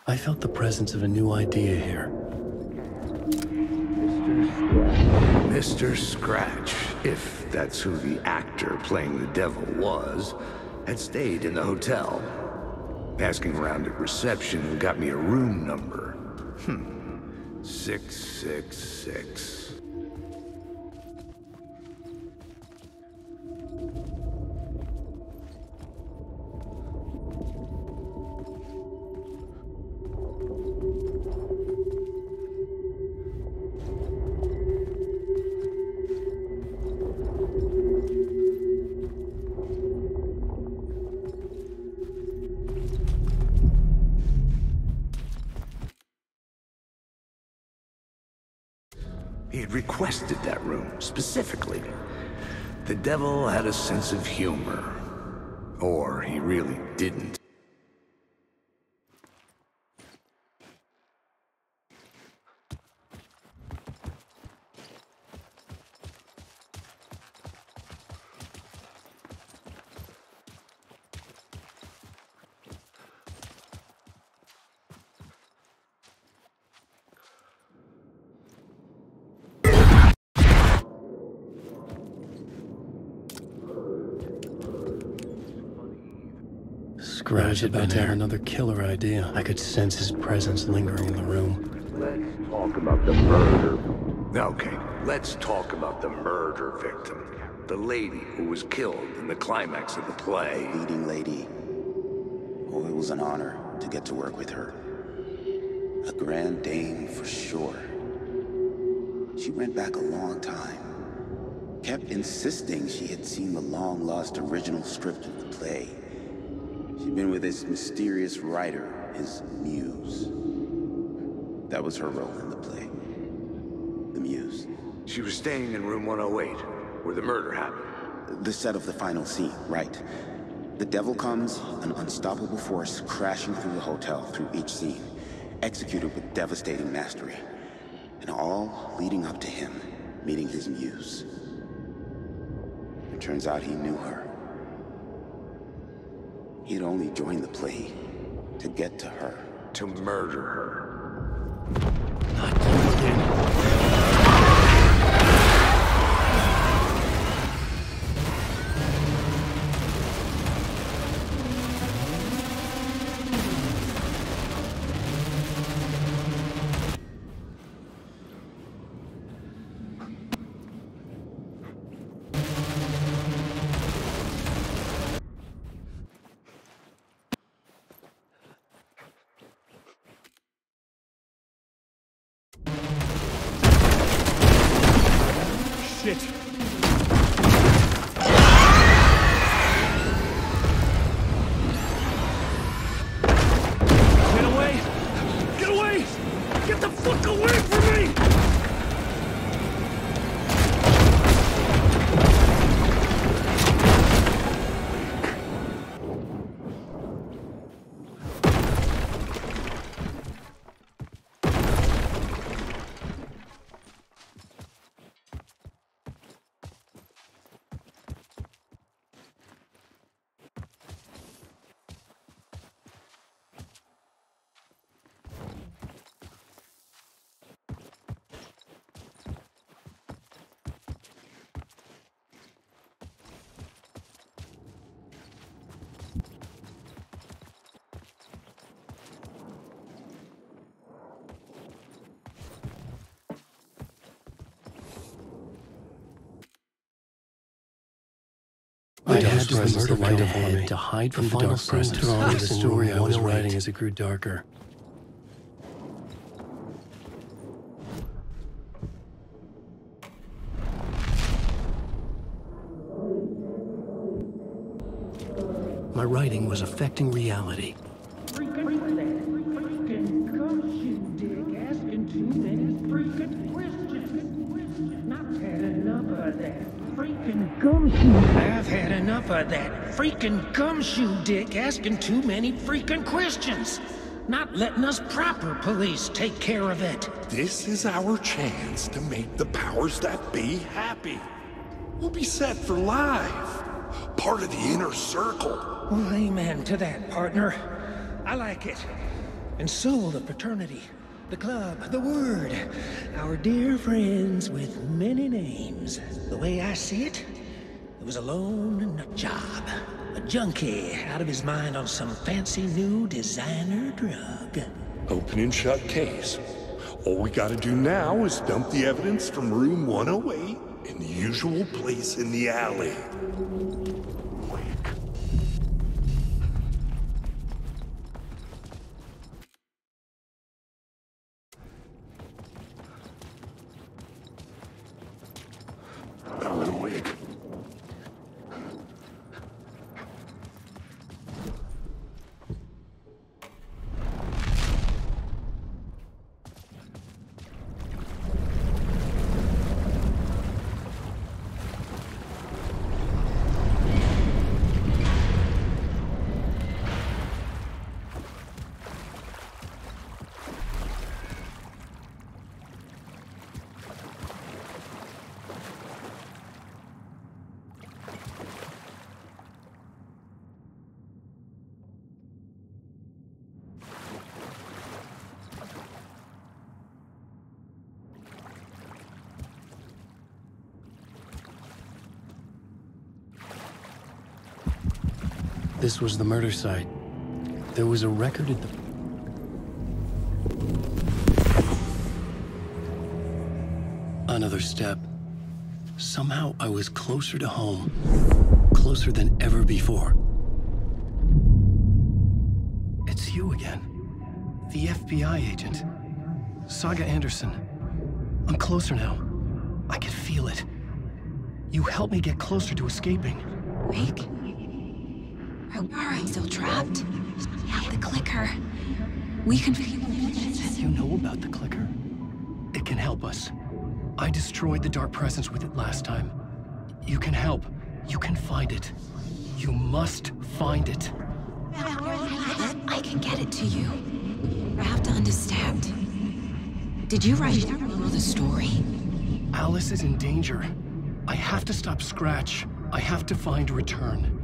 I felt the presence of a new idea here. Mr. Scratch, if that's who the actor playing the devil was, had stayed in the hotel. Asking around at reception got me a room number. 666. He had requested that room, specifically. The devil had a sense of humor. Or he really didn't. Scratch had about to have another killer idea. I could sense his presence lingering in the room. Let's talk about the murder. Okay, let's talk about the murder victim. The lady who was killed in the climax of the play. Leading lady. Oh, it was an honor to get to work with her. A grand dame for sure. She went back a long time. Kept insisting she had seen the long-lost original script of the play. She'd been with this mysterious writer, his muse. That was her role in the play. The muse. She was staying in room 108, where the murder happened. The set of the final scene, right. The devil comes, an unstoppable force crashing through the hotel through each scene, executed with devastating mastery. And all leading up to him meeting his muse. It turns out he knew her. He'd only joined the play to get to her. To murder her. Not you again. Shit! Get away! Get away! Get the fuck away from me! I had to murder the light ahead to hide from the dark presence of the story I was writing as it grew darker. My writing was affecting reality. Freaking gumshoe dick asking too many freaking questions. Not had enough of that freaking gumshoe. I've had enough of that freaking gumshoe dick asking too many freaking questions. Not letting us proper police take care of it. This is our chance to make the powers that be happy. We'll be set for life. Part of the inner circle. Well, amen to that, partner. I like it. And so will the fraternity, the club, the word. Our dear friends with many names. The way I see it, it was a lone nut job. A junkie out of his mind on some fancy new designer drug. Open and shut case. All we gotta do now is dump the evidence from room 108 in the usual place in the alley. Alan, awake. This was the murder site. There was a record at the... Another step. Somehow I was closer to home. Closer than ever before. It's you again. The FBI agent. Saga Anderson. I'm closer now. I can feel it. You helped me get closer to escaping. Wake? Are we still trapped? Yeah, the clicker. We can... You know about the clicker? It can help us. I destroyed the dark presence with it last time. You can help. You can find it. You must find it. I can get it to you. I have to understand. Did you write the story? Alice is in danger. I have to stop Scratch. I have to find Return.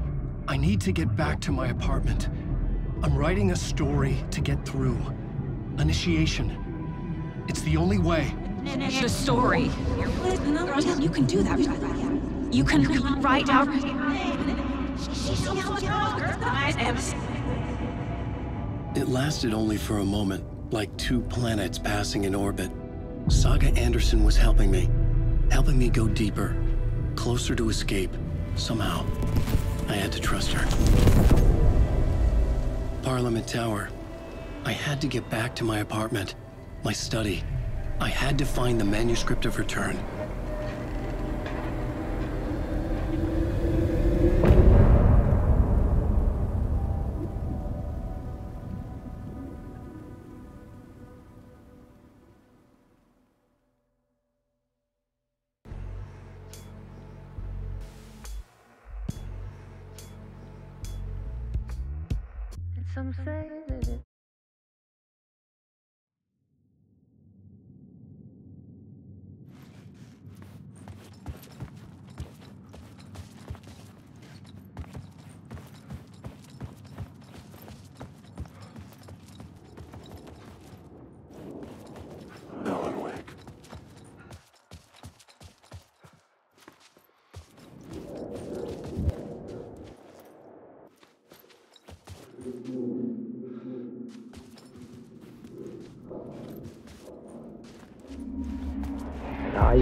I need to get back to my apartment. I'm writing a story to get through. Initiation. It's the only way. The story. You can do that. You can write out... It lasted only for a moment, like two planets passing in orbit. Saga Anderson was helping me go deeper, closer to escape, somehow. I had to trust her. Parliament Tower. I had to get back to my apartment, my study. I had to find the manuscript of Return. Some say that it Alan Wake. I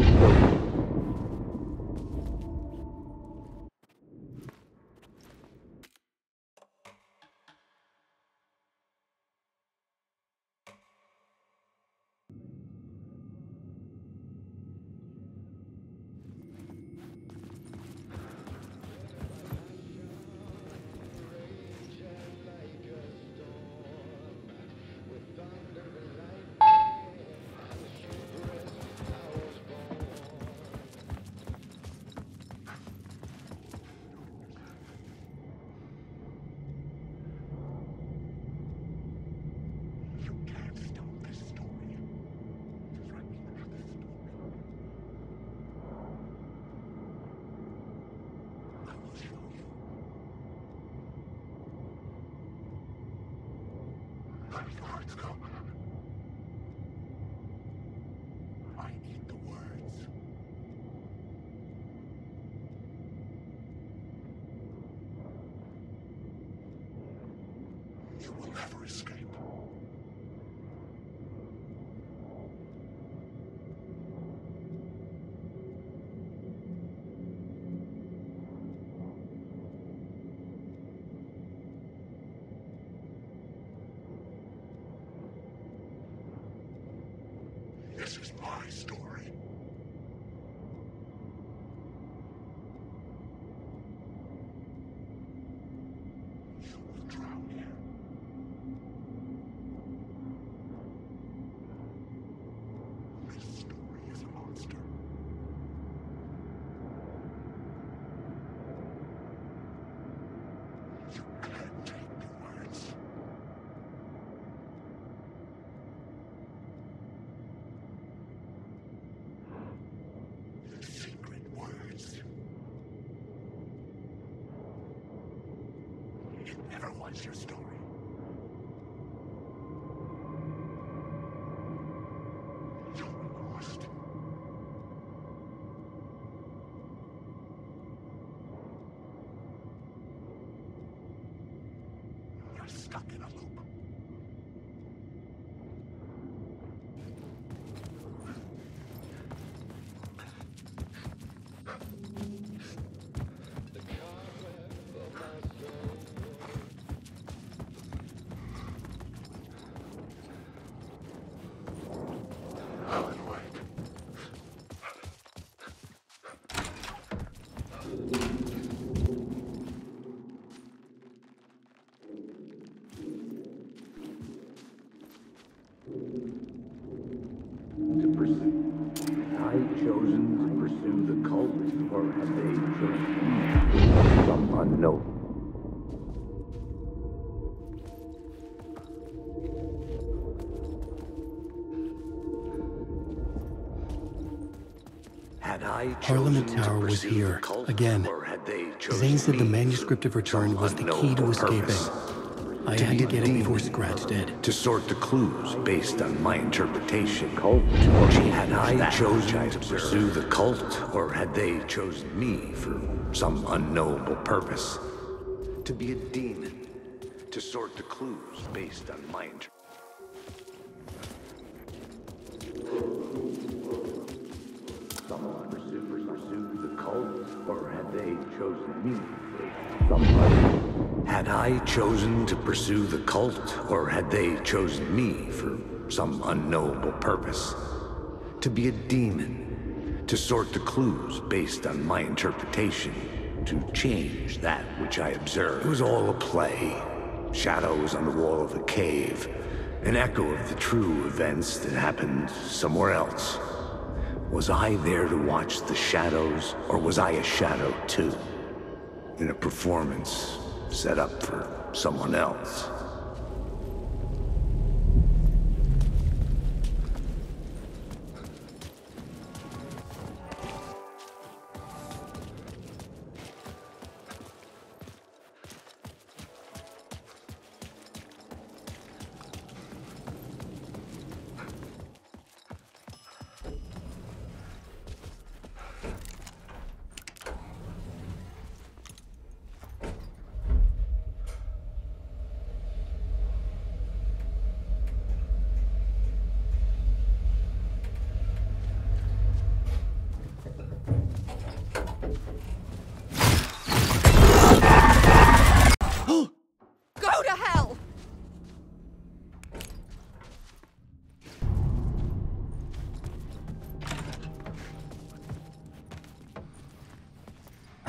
need the words. You will never escape. This is my story. You will drown here. This story is a monster. You can't take the words. Secret words. It never was your story. You were lost. Your stuck in a loop. Parliament Tower was here, again. Zane said the manuscript of return was the key to escaping. I had to get it before Scratch did. To sort the clues based on my interpretation. Had I chosen to pursue the cult, or had they chosen me for some unknowable purpose? To be a demon. To sort the clues based on my interpretation. Someone pursued the cult, or had they chosen me? Had I chosen to pursue the cult, or had they chosen me for some unknowable purpose? To be a demon, to sort the clues based on my interpretation, to change that which I observed. It was all a play. Shadows on the wall of the cave, an echo of the true events that happened somewhere else. Was I there to watch the shadows, or was I a shadow too? In a performance set up for someone else.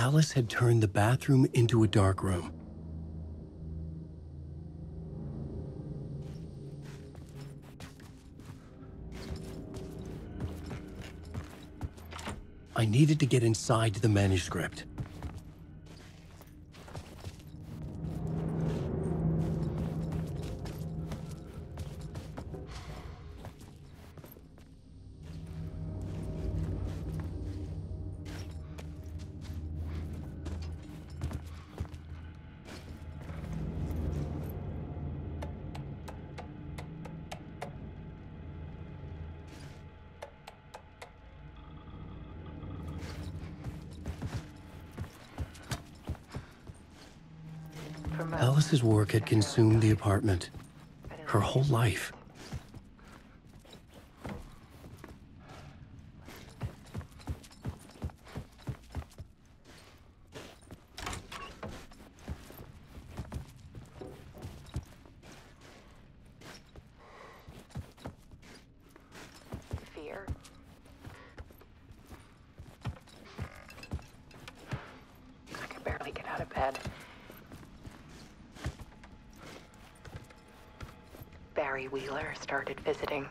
Alice had turned the bathroom into a dark room. I needed to get inside the manuscript. Alice's work had consumed the apartment, her whole life. Fear. I could barely get out of bed. Barry Wheeler started visiting.